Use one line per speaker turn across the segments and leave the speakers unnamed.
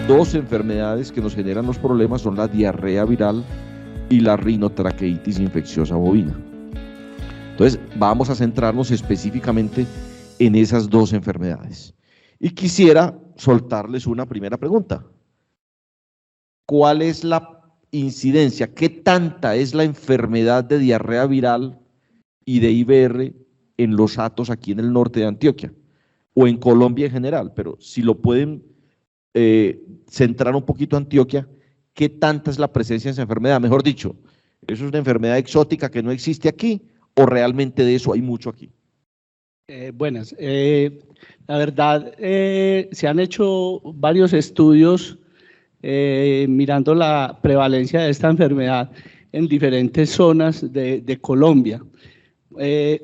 dos enfermedades que nos generan los problemas son la diarrea viral y la rinotraqueitis infecciosa bovina. Entonces, vamos a centrarnos específicamente en esas dos enfermedades. Y quisiera soltarles una primera pregunta. ¿Cuál es la incidencia? ¿Qué tanta es la enfermedad de diarrea viral y de IBR en los hatos aquí en el norte de Antioquia? O en Colombia en general, pero si lo pueden centrar un poquito Antioquia, ¿qué tanta es la presencia de esa enfermedad? Mejor dicho, ¿eso es una enfermedad exótica que no existe aquí o realmente de eso hay mucho aquí?
Buenas. La verdad, se han hecho varios estudios mirando la prevalencia de esta enfermedad en diferentes zonas de Colombia.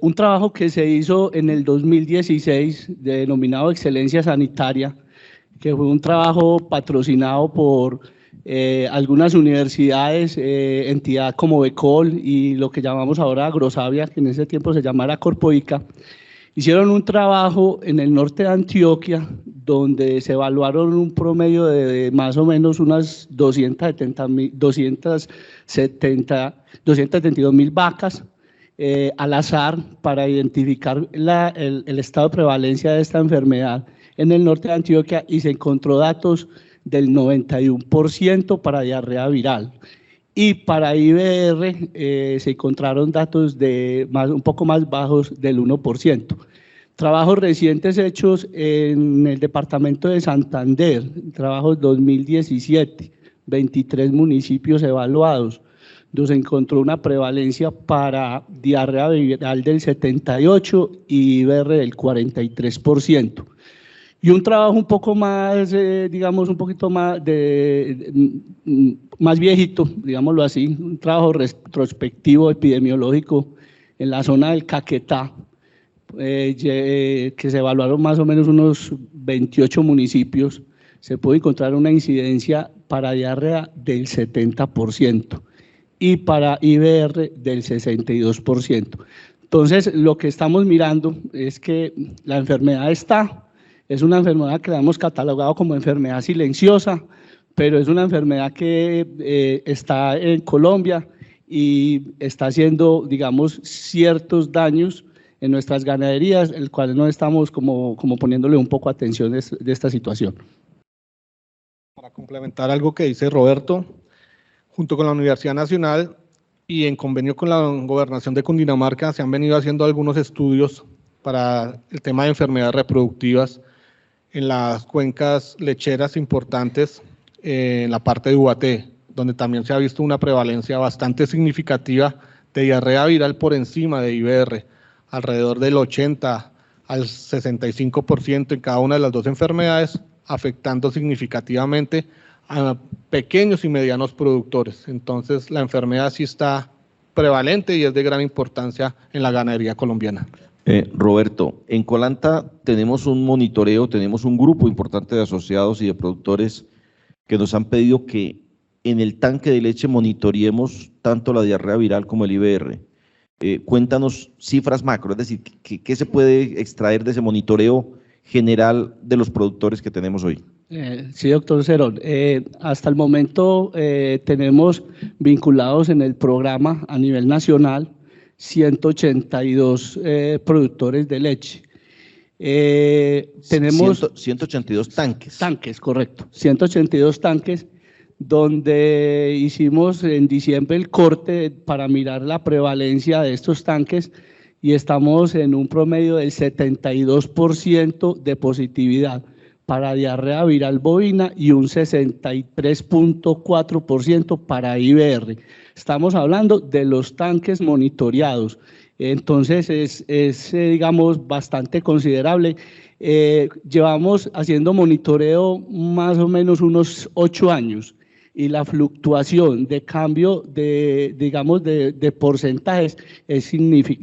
Un trabajo que se hizo en el 2016 denominado Excelencia Sanitaria, que fue un trabajo patrocinado por algunas universidades, entidad como Becol y lo que llamamos ahora Agrosavia, que en ese tiempo se llamara Corpoica. Hicieron un trabajo en el norte de Antioquia donde se evaluaron un promedio de más o menos unas 272.000 vacas al azar para identificar el estado de prevalencia de esta enfermedad en el norte de Antioquia, y se encontró datos del 91% para diarrea viral. Y para IBR se encontraron datos un poco más bajos del 1%. Trabajos recientes hechos en el departamento de Santander, trabajos 2017, 23 municipios evaluados, donde se encontró una prevalencia para diarrea viral del 78% y IBR del 43%. Y un trabajo un poco más, digamos, un poquito más, más viejito, digámoslo así, un trabajo retrospectivo epidemiológico en la zona del Caquetá, que se evaluaron más o menos unos 28 municipios, se puede encontrar una incidencia para diarrea del 70% y para IBR del 62%. Entonces, lo que estamos mirando es que la enfermedad es una enfermedad que la hemos catalogado como enfermedad silenciosa, pero es una enfermedad que está en Colombia y está haciendo, digamos, ciertos daños en nuestras ganaderías, el cual no estamos como poniéndole un poco atención de esta situación.
Para complementar algo que dice Roberto, junto con la Universidad Nacional y en convenio con la Gobernación de Cundinamarca, se han venido haciendo algunos estudios para el tema de enfermedades reproductivas en las cuencas lecheras importantes, en la parte de Ubaté, donde también se ha visto una prevalencia bastante significativa de diarrea viral por encima de IBR, alrededor del 80 al 65% en cada una de las dos enfermedades, afectando significativamente a pequeños y medianos productores. Entonces, la enfermedad sí está prevalente y es de gran importancia en la ganadería colombiana.
Roberto, en Colanta tenemos un monitoreo, tenemos un grupo importante de asociados y de productores que nos han pedido que en el tanque de leche monitoreemos tanto la diarrea viral como el IBR. Cuéntanos cifras macro, es decir, ¿qué se puede extraer de ese monitoreo general de los productores que tenemos hoy?
Sí, doctor Cerón. Hasta el momento tenemos vinculados en el programa a nivel nacional 182 productores de leche. Tenemos
182 tanques.
Tanques, correcto. 182 tanques, donde hicimos en diciembre el corte para mirar la prevalencia de estos tanques y estamos en un promedio del 72% de positividad para diarrea viral bovina y un 63.4% para IBR. Estamos hablando de los tanques monitoreados, entonces es digamos, bastante considerable. Llevamos haciendo monitoreo más o menos unos 8 años y la fluctuación de cambio digamos, de porcentajes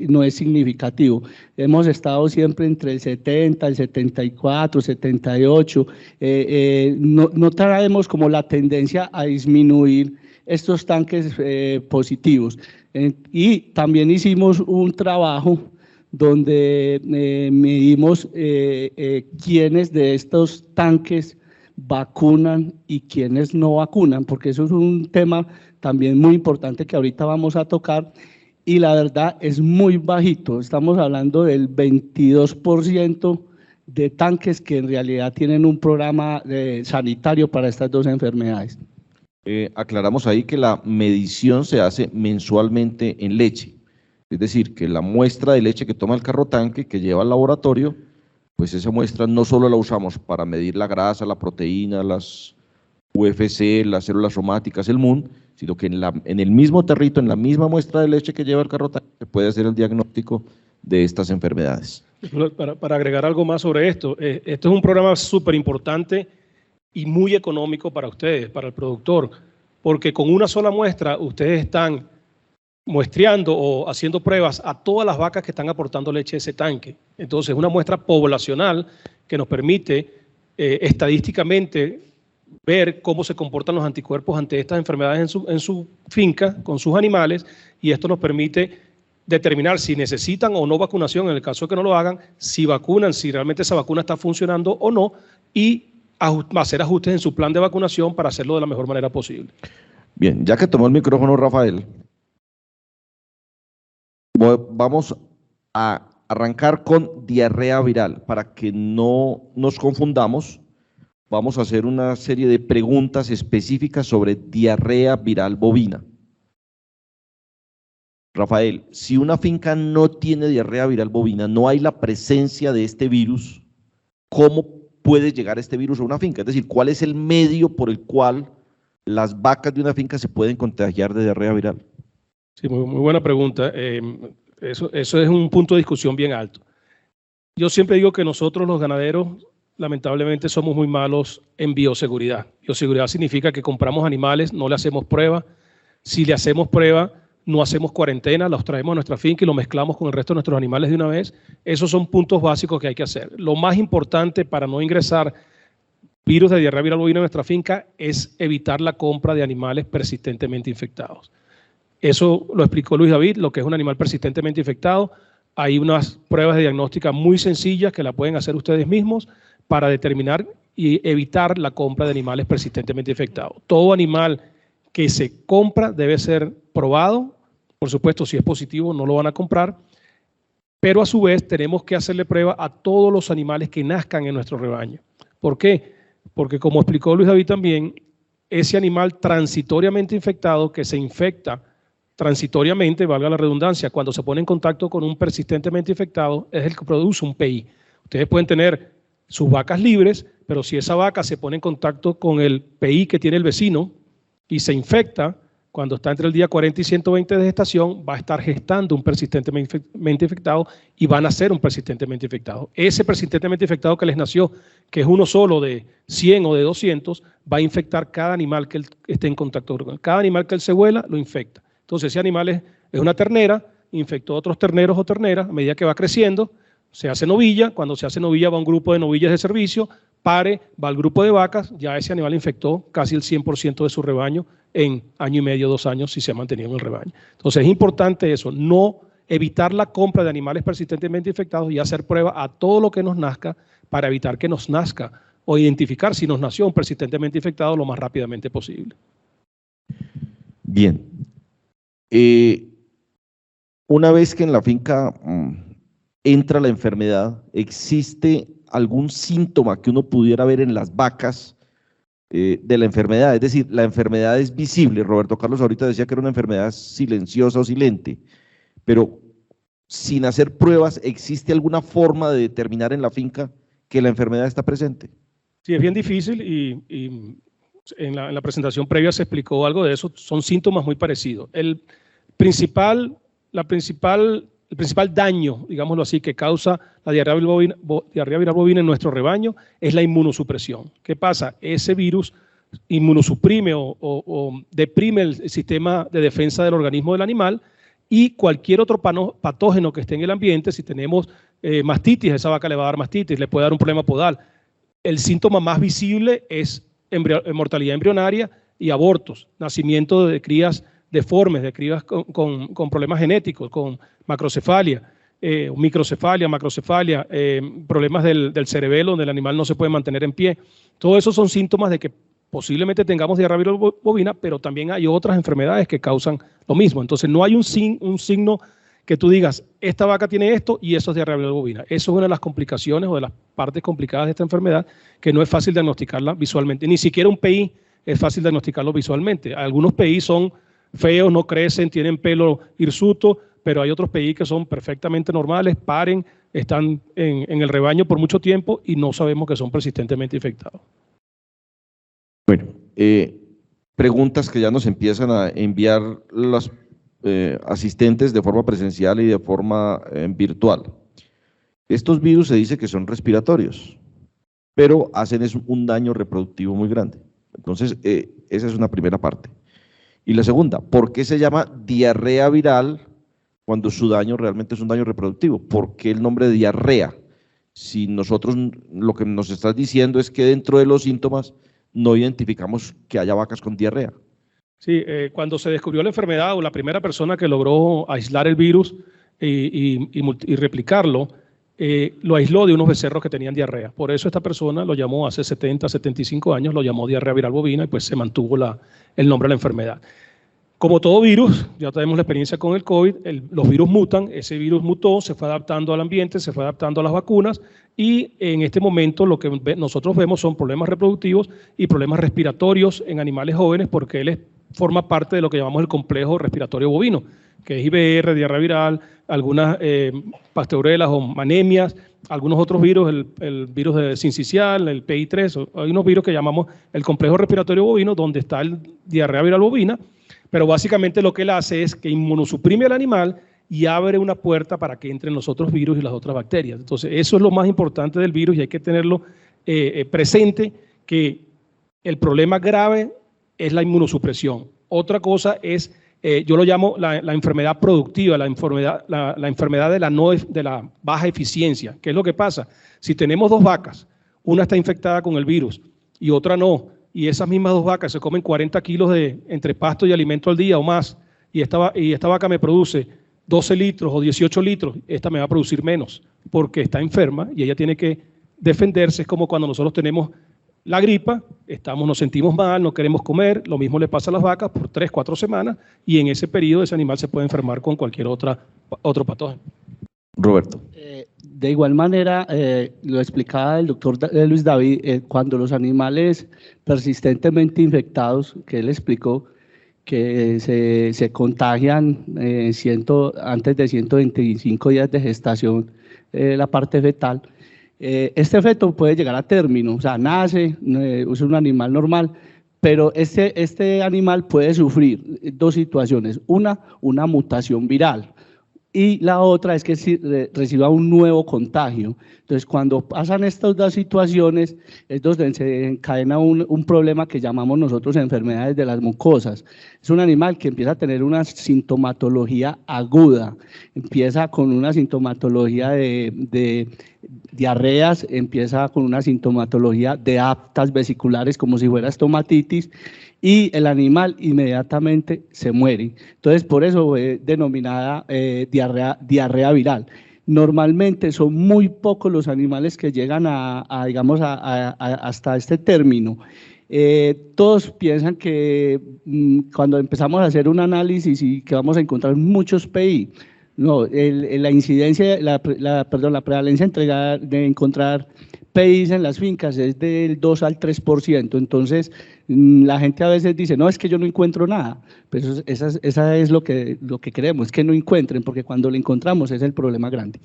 no es significativo. Hemos estado siempre entre el 70, el 74, 78. No traemos como la tendencia a disminuir estos tanques positivos. Y también hicimos un trabajo donde medimos quiénes de estos tanques vacunan y quiénes no vacunan, porque eso es un tema también muy importante que ahorita vamos a tocar, y la verdad es muy bajito, estamos hablando del 22% de tanques que en realidad tienen un programa sanitario para estas dos enfermedades.
Aclaramos ahí que la medición se hace mensualmente en leche, es decir, que la muestra de leche que toma el carro tanque que lleva al laboratorio, pues esa muestra no solo la usamos para medir la grasa, la proteína, las UFC, las células somáticas, el MUN, sino que en el mismo territo, en la misma muestra de leche que lleva el carro tanque, se puede hacer el diagnóstico de estas enfermedades.
Para agregar algo más sobre esto, esto es un programa súper importante y muy económico para ustedes, para el productor, porque con una sola muestra ustedes están muestreando o haciendo pruebas a todas las vacas que están aportando leche a ese tanque. Entonces, una muestra poblacional que nos permite estadísticamente ver cómo se comportan los anticuerpos ante estas enfermedades en su finca, con sus animales, y esto nos permite determinar si necesitan o no vacunación, en el caso de que no lo hagan, si vacunan, si realmente esa vacuna está funcionando o no, y hacer ajustes en su plan de vacunación para hacerlo de la mejor manera posible.
Bien, ya que tomó el micrófono Rafael, vamos a arrancar con diarrea viral. Para que no nos confundamos, vamos a hacer una serie de preguntas específicas sobre diarrea viral bovina. Rafael, si una finca no tiene diarrea viral bovina, no hay la presencia de este virus, ¿cómo puede llegar este virus a una finca? Es decir, ¿cuál es el medio por el cual las vacas de una finca se pueden contagiar de diarrea viral?
Sí, muy buena pregunta. Eso es un punto de discusión bien alto. Yo siempre digo que nosotros los ganaderos lamentablemente somos muy malos en bioseguridad. Bioseguridad significa que compramos animales, no le hacemos prueba. Si le hacemos prueba, no hacemos cuarentena, los traemos a nuestra finca y lo mezclamos con el resto de nuestros animales de una vez. Esos son puntos básicos que hay que hacer. Lo más importante para no ingresar virus de diarrea viral bovina en nuestra finca es evitar la compra de animales persistentemente infectados. Eso lo explicó Luis David, lo que es un animal persistentemente infectado. Hay unas pruebas de diagnóstica muy sencillas que la pueden hacer ustedes mismos para determinar y evitar la compra de animales persistentemente infectados. Todo animal que se compra debe ser probado. Por supuesto, si es positivo no lo van a comprar, pero a su vez tenemos que hacerle prueba a todos los animales que nazcan en nuestro rebaño. ¿Por qué? Porque como explicó Luis David también, ese animal transitoriamente infectado que se infecta transitoriamente, valga la redundancia, cuando se pone en contacto con un persistentemente infectado, es el que produce un PI. Ustedes pueden tener sus vacas libres, pero si esa vaca se pone en contacto con el PI que tiene el vecino y se infecta, cuando está entre el día 40 y 120 de gestación, va a estar gestando un persistentemente infectado y van a ser un persistentemente infectado. Ese persistentemente infectado que les nació, que es uno solo de 100 o de 200, va a infectar cada animal que él esté en contacto con él. Cada animal que él se huela, lo infecta. Entonces, ese animal es una ternera, infectó a otros terneros o terneras, a medida que va creciendo, se hace novilla, cuando se hace novilla va un grupo de novillas de servicio, pare, va al grupo de vacas, ya ese animal infectó casi el 100% de su rebaño en año y medio, 2 años, si se ha mantenido en el rebaño. Entonces es importante eso, no evitar la compra de animales persistentemente infectados y hacer prueba a todo lo que nos nazca para evitar que nos nazca o identificar si nos nació un persistentemente infectado lo más rápidamente posible.
Bien. Una vez que en la finca entra la enfermedad, ¿existe algún síntoma que uno pudiera ver en las vacas de la enfermedad? Es decir, la enfermedad es visible. Roberto Carlos ahorita decía que era una enfermedad silenciosa o silente, pero sin hacer pruebas, ¿existe alguna forma de determinar en la finca que la enfermedad está presente? Sí,
es bien difícil y en la presentación previa se explicó algo de eso. Son síntomas muy parecidos. El principal daño, digámoslo así, que causa la diarrea viral bovina en nuestro rebaño es la inmunosupresión. ¿Qué pasa? Ese virus inmunosuprime o deprime el sistema de defensa del organismo del animal y cualquier otro patógeno que esté en el ambiente, si tenemos mastitis, esa vaca le va a dar mastitis, le puede dar un problema podal. El síntoma más visible es mortalidad embrionaria y abortos, nacimiento de crías deformes, de crías con problemas genéticos, con macrocefalia. microcefalia, macrocefalia, problemas del cerebelo, donde el animal no se puede mantener en pie. Todo eso son síntomas de que posiblemente tengamos diarrea viral bovina, pero también hay otras enfermedades que causan lo mismo. Entonces no hay un signo que tú digas, esta vaca tiene esto y eso es diarrea viral bovina. Eso es una de las complicaciones o de las partes complicadas de esta enfermedad, que no es fácil diagnosticarla visualmente. Ni siquiera un PI es fácil diagnosticarlo visualmente. Algunos PI son feos, no crecen, tienen pelo hirsuto, pero hay otros PI que son perfectamente normales, paren, están en el rebaño por mucho tiempo y no sabemos que son persistentemente infectados.
Bueno, preguntas que ya nos empiezan a enviar los asistentes de forma presencial y de forma virtual. Estos virus se dice que son respiratorios, pero hacen un daño reproductivo muy grande. Entonces, esa es una primera parte. Y la segunda, ¿por qué se llama diarrea viral cuando su daño realmente es un daño reproductivo? ¿Por qué el nombre de diarrea? Si nosotros lo que nos estás diciendo es que dentro de los síntomas no identificamos que haya vacas con diarrea.
Sí, cuando se descubrió la enfermedad o la primera persona que logró aislar el virus y replicarlo, lo aisló de unos becerros que tenían diarrea. Por eso esta persona lo llamó hace 70, 75 años, lo llamó diarrea viral bovina y pues se mantuvo el nombre de la enfermedad. Como todo virus, ya tenemos la experiencia con el COVID, los virus mutan, ese virus mutó, se fue adaptando al ambiente, se fue adaptando a las vacunas y en este momento lo que nosotros vemos son problemas reproductivos y problemas respiratorios en animales jóvenes porque él forma parte de lo que llamamos el complejo respiratorio bovino, que es IBR, diarrea viral, algunas pasteurelas o anemias, algunos otros virus, el virus de sincicial, el PI3, hay unos virus que llamamos el complejo respiratorio bovino, donde está el diarrea viral bovina, pero básicamente lo que él hace es que inmunosuprime al animal y abre una puerta para que entren los otros virus y las otras bacterias. Entonces, eso es lo más importante del virus y hay que tenerlo presente, que el problema grave es la inmunosupresión. Otra cosa es, yo lo llamo la enfermedad productiva, la enfermedad de la baja eficiencia. ¿Qué es lo que pasa? Si tenemos dos vacas, una está infectada con el virus y otra no, y esas mismas dos vacas se comen 40 kilos entre pasto y alimento al día o más, y esta vaca me produce 12 litros o 18 litros, esta me va a producir menos, porque está enferma y ella tiene que defenderse. Es como cuando nosotros tenemos la gripa, nos sentimos mal, no queremos comer, lo mismo le pasa a las vacas por 3, 4 semanas, y en ese periodo ese animal se puede enfermar con cualquier otro patógeno.
Roberto.
De igual manera, lo explicaba el doctor Luis David, cuando los animales persistentemente infectados, que él explicó, que se contagian antes de 125 días de gestación, la parte fetal, este feto puede llegar a término, o sea, nace, es un animal normal, pero este animal puede sufrir dos situaciones, una mutación viral, y la otra es que reciba un nuevo contagio. Entonces, cuando pasan estas dos situaciones, es donde se encadena un problema que llamamos nosotros enfermedades de las mucosas. Es un animal que empieza a tener una sintomatología aguda, empieza con una sintomatología de diarreas, empieza con una sintomatología de aftas vesiculares como si fuera estomatitis, y el animal inmediatamente se muere. Entonces, por eso fue denominada diarrea viral. Normalmente son muy pocos los animales que llegan hasta este término. Todos piensan que cuando empezamos a hacer un análisis y que vamos a encontrar muchos PI, no, la incidencia, la prevalencia de encontrar PIs en las fincas es del 2 al 3%, entonces la gente a veces dice, no, es que yo no encuentro nada, pero esa es lo que queremos, que no encuentren, porque cuando lo encontramos es el problema grande.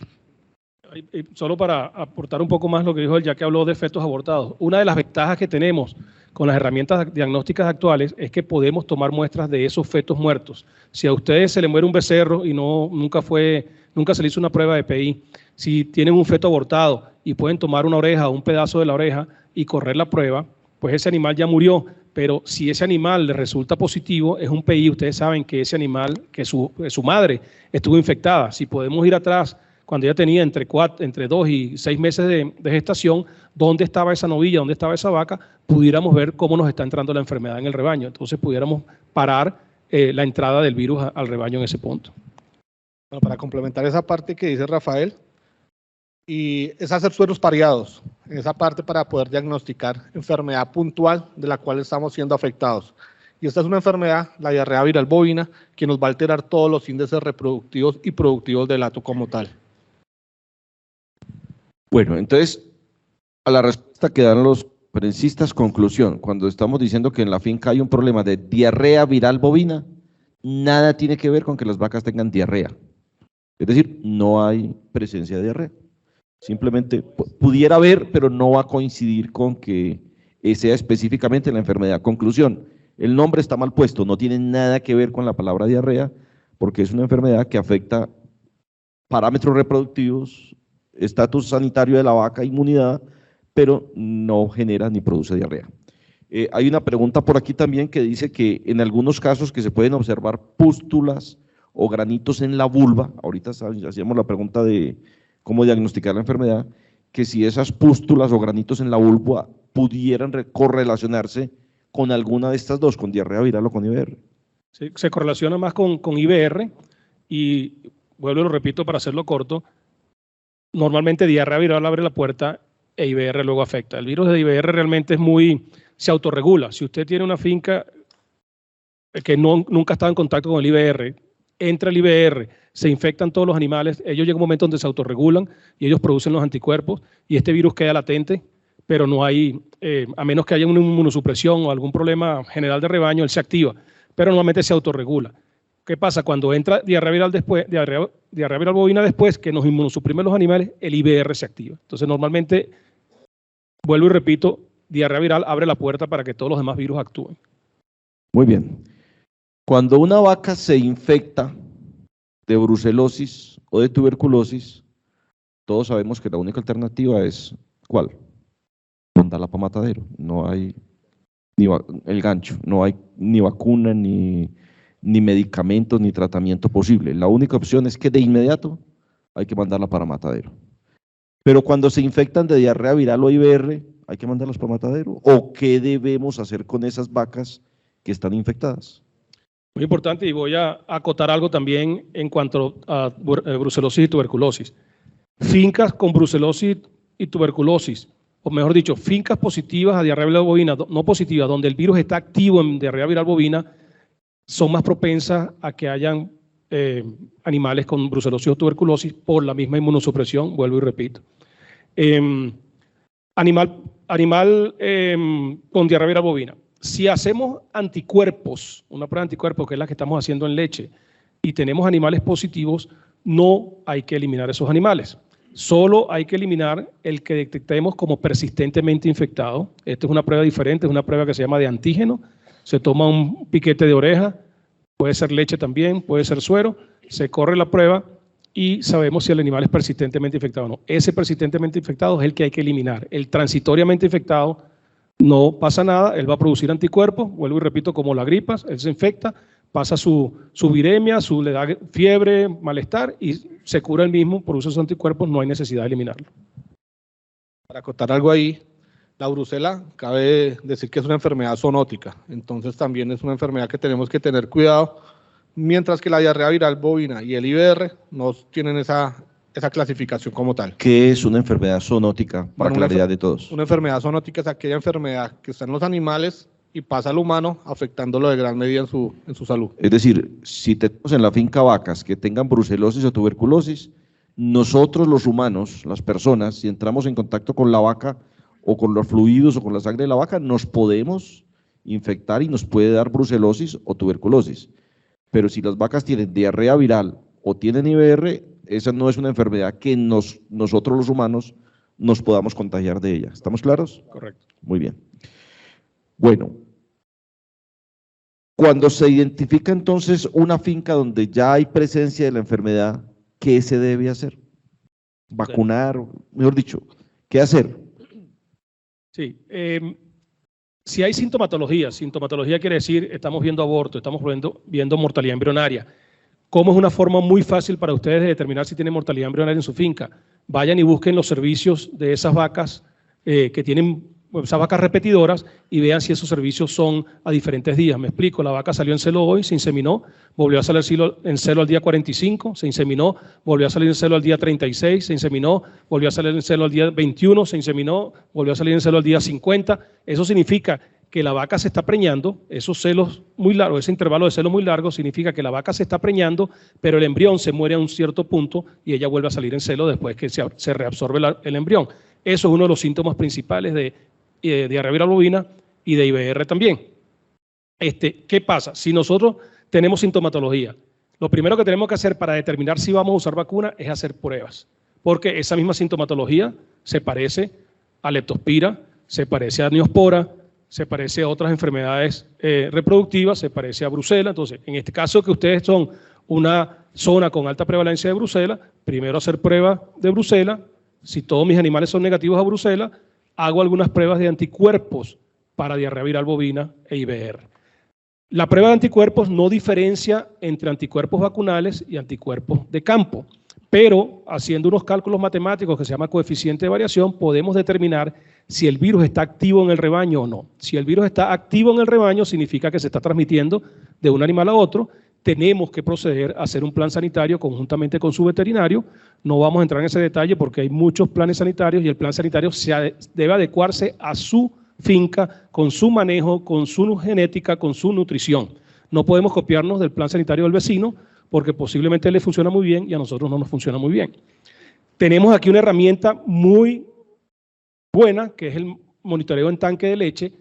Solo para aportar un poco más lo que dijo él, ya que habló de fetos abortados, una de las ventajas que tenemos con las herramientas diagnósticas actuales es que podemos tomar muestras de esos fetos muertos. Si a ustedes se le muere un becerro y nunca se le hizo una prueba de PI, si tienen un feto abortado y pueden tomar una oreja o un pedazo de la oreja y correr la prueba, pues ese animal ya murió, pero si ese animal le resulta positivo, es un PI, ustedes saben que ese animal, que su madre estuvo infectada. Si podemos ir atrás, cuando ella tenía entre 2 y 6 meses de gestación, dónde estaba esa novilla, dónde estaba esa vaca, pudiéramos ver cómo nos está entrando la enfermedad en el rebaño. Entonces pudiéramos parar la entrada del virus al rebaño en ese punto.
Bueno, para complementar esa parte que dice Rafael, y es hacer sueros pareados, en esa parte para poder diagnosticar enfermedad puntual de la cual estamos siendo afectados. Y esta es una enfermedad, la diarrea viral bovina, que nos va a alterar todos los índices reproductivos y productivos del hato como tal.
Bueno, entonces, a la respuesta que dan los prensistas, conclusión, cuando estamos diciendo que en la finca hay un problema de diarrea viral bovina, nada tiene que ver con que las vacas tengan diarrea. Es decir, no hay presencia de diarrea. Simplemente pudiera haber, pero no va a coincidir con que sea específicamente la enfermedad. Conclusión, el nombre está mal puesto, no tiene nada que ver con la palabra diarrea, porque es una enfermedad que afecta parámetros reproductivos, estatus sanitario de la vaca, inmunidad, pero no genera ni produce diarrea. Hay una pregunta por aquí también que dice que en algunos casos que se pueden observar pústulas o granitos en la vulva, ahorita hacíamos la pregunta de cómo diagnosticar la enfermedad, que si esas pústulas o granitos en la vulva pudieran correlacionarse con alguna de estas dos, con diarrea viral o con IBR.
Sí, se correlaciona más con IBR y, vuelvo y lo repito para hacerlo corto, normalmente diarrea viral abre la puerta e IBR luego afecta. El virus de IBR realmente se autorregula. Si usted tiene una finca que nunca estaba en contacto con el IBR, entra el IBR, se infectan todos los animales, ellos llegan a un momento donde se autorregulan y ellos producen los anticuerpos y este virus queda latente, pero no hay, a menos que haya una inmunosupresión o algún problema general de rebaño, él se activa, pero normalmente se autorregula. ¿Qué pasa? Cuando entra diarrea viral después, diarrea viral bovina después, que nos inmunosuprimen los animales, el IBR se activa. Entonces normalmente, vuelvo y repito, diarrea viral abre la puerta para que todos los demás virus actúen.
Muy bien. Cuando una vaca se infecta de brucelosis o de tuberculosis, todos sabemos que la única alternativa es, ¿cuál? Mandarla para matadero. No hay el gancho, no hay ni vacuna, ni medicamentos, ni tratamiento posible. La única opción es que de inmediato hay que mandarla para matadero. Pero cuando se infectan de diarrea viral o IBR, ¿hay que mandarlas para matadero? ¿O qué debemos hacer con esas vacas que están infectadas?
Muy importante, y voy a acotar algo también en cuanto a brucelosis y tuberculosis. Fincas con brucelosis y tuberculosis, o mejor dicho, fincas positivas a diarrea viral bovina, no positivas, donde el virus está activo en diarrea viral bovina, son más propensas a que hayan animales con brucelosis o tuberculosis por la misma inmunosupresión, vuelvo y repito. Animal con diarrea viral bovina. Si hacemos anticuerpos, una prueba de anticuerpos que es la que estamos haciendo en leche, y tenemos animales positivos, no hay que eliminar esos animales. Solo hay que eliminar el que detectemos como persistentemente infectado. Esta es una prueba diferente, es una prueba que se llama de antígeno. Se toma un piquete de oreja, puede ser leche también, puede ser suero, se corre la prueba y sabemos si el animal es persistentemente infectado o no. Ese persistentemente infectado es el que hay que eliminar. El transitoriamente infectado no pasa nada, él va a producir anticuerpos, vuelvo y repito, como la gripa, él se infecta, pasa su viremia, le da fiebre, malestar y se cura él mismo, produce esos anticuerpos, no hay necesidad de eliminarlo.
Para acotar algo ahí, la brucela cabe decir que es una enfermedad zoonótica, entonces también es una enfermedad que tenemos que tener cuidado, mientras que la diarrea viral bovina y el IBR no tienen esa clasificación como tal.
¿Qué es una enfermedad zoonótica? Para claridad de todos.
Una enfermedad zoonótica es aquella enfermedad que está en los animales y pasa al humano, afectándolo de gran medida en su salud.
Es decir, si tenemos en la finca vacas que tengan brucelosis o tuberculosis, nosotros los humanos, las personas, si entramos en contacto con la vaca o con los fluidos o con la sangre de la vaca, nos podemos infectar y nos puede dar brucelosis o tuberculosis. Pero si las vacas tienen diarrea viral o tienen IBR, esa no es una enfermedad que nosotros los humanos nos podamos contagiar de ella. ¿Estamos claros?
Correcto.
Muy bien. Bueno, cuando se identifica entonces una finca donde ya hay presencia de la enfermedad, ¿qué se debe hacer? ¿Vacunar? Mejor dicho, ¿qué hacer?
Sí, si hay sintomatología quiere decir, estamos viendo aborto, estamos viendo mortalidad embrionaria. ¿Cómo es una forma muy fácil para ustedes de determinar si tienen mortalidad embrionaria en su finca? Vayan y busquen los servicios de esas vacas que tienen esas vacas repetidoras y vean si esos servicios son a diferentes días. Me explico, la vaca salió en celo hoy, se inseminó, volvió a salir en celo al día 45, se inseminó, volvió a salir en celo al día 36, se inseminó, volvió a salir en celo al día 21, se inseminó, volvió a salir en celo al día 50. Eso significa que la vaca se está preñando, esos celos muy largos, ese intervalo de celos muy largo significa que la vaca se está preñando, pero el embrión se muere a un cierto punto y ella vuelve a salir en celo después que se reabsorbe el embrión. Eso es uno de los síntomas principales de diarrea viral bovina y de IBR también. ¿Qué pasa? Si nosotros tenemos sintomatología, lo primero que tenemos que hacer para determinar si vamos a usar vacuna es hacer pruebas, porque esa misma sintomatología se parece a leptospira, se parece a neospora, se parece a otras enfermedades reproductivas, se parece a brucela. Entonces, en este caso que ustedes son una zona con alta prevalencia de brucela, primero hacer pruebas de brucela. Si todos mis animales son negativos a brucela, hago algunas pruebas de anticuerpos para diarrea viral bovina e IBR. La prueba de anticuerpos no diferencia entre anticuerpos vacunales y anticuerpos de campo, pero haciendo unos cálculos matemáticos que se llama coeficiente de variación, podemos determinar si el virus está activo en el rebaño o no. Si el virus está activo en el rebaño, significa que se está transmitiendo de un animal a otro. Tenemos que proceder a hacer un plan sanitario conjuntamente con su veterinario. No vamos a entrar en ese detalle porque hay muchos planes sanitarios y el plan sanitario debe adecuarse a su finca, con su manejo, con su genética, con su nutrición. No podemos copiarnos del plan sanitario del vecino porque posiblemente le funciona muy bien y a nosotros no nos funciona muy bien. Tenemos aquí una herramienta muy buena, que es el monitoreo en tanque de leche.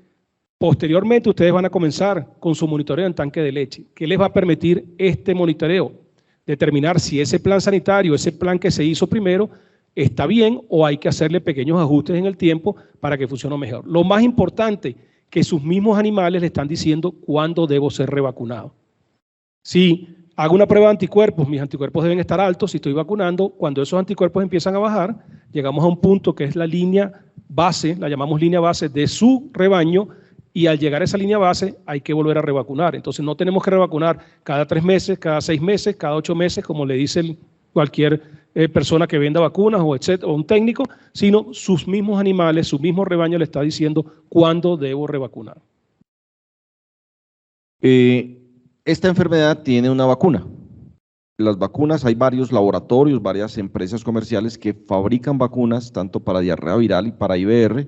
Posteriormente ustedes van a comenzar con su monitoreo en tanque de leche. ¿Qué les va a permitir este monitoreo? Determinar si ese plan sanitario, ese plan que se hizo primero, está bien o hay que hacerle pequeños ajustes en el tiempo para que funcione mejor. Lo más importante, que sus mismos animales le están diciendo cuándo debo ser revacunado. Si hago una prueba de anticuerpos, mis anticuerpos deben estar altos, si estoy vacunando, cuando esos anticuerpos empiezan a bajar, llegamos a un punto que es la línea base, la llamamos línea base de su rebaño, y al llegar a esa línea base hay que volver a revacunar. Entonces no tenemos que revacunar cada 3 meses, cada 6 meses, cada 8 meses, como le dice cualquier persona que venda vacunas o un técnico, sino sus mismos animales, su mismo rebaño le está diciendo cuándo debo revacunar.
Esta enfermedad tiene una vacuna. Las vacunas, hay varios laboratorios, varias empresas comerciales que fabrican vacunas tanto para diarrea viral y para IBR,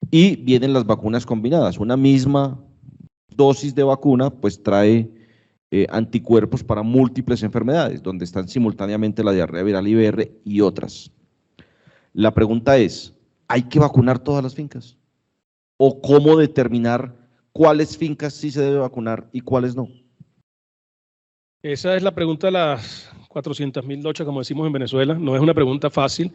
y vienen las vacunas combinadas. Una misma dosis de vacuna pues trae anticuerpos para múltiples enfermedades, donde están simultáneamente la diarrea viral, IBR y otras. La pregunta es, ¿hay que vacunar todas las fincas? ¿O cómo determinar cuáles fincas sí se debe vacunar y cuáles no?
Esa es la pregunta de las 400.000 lochas, como decimos en Venezuela. No es una pregunta fácil.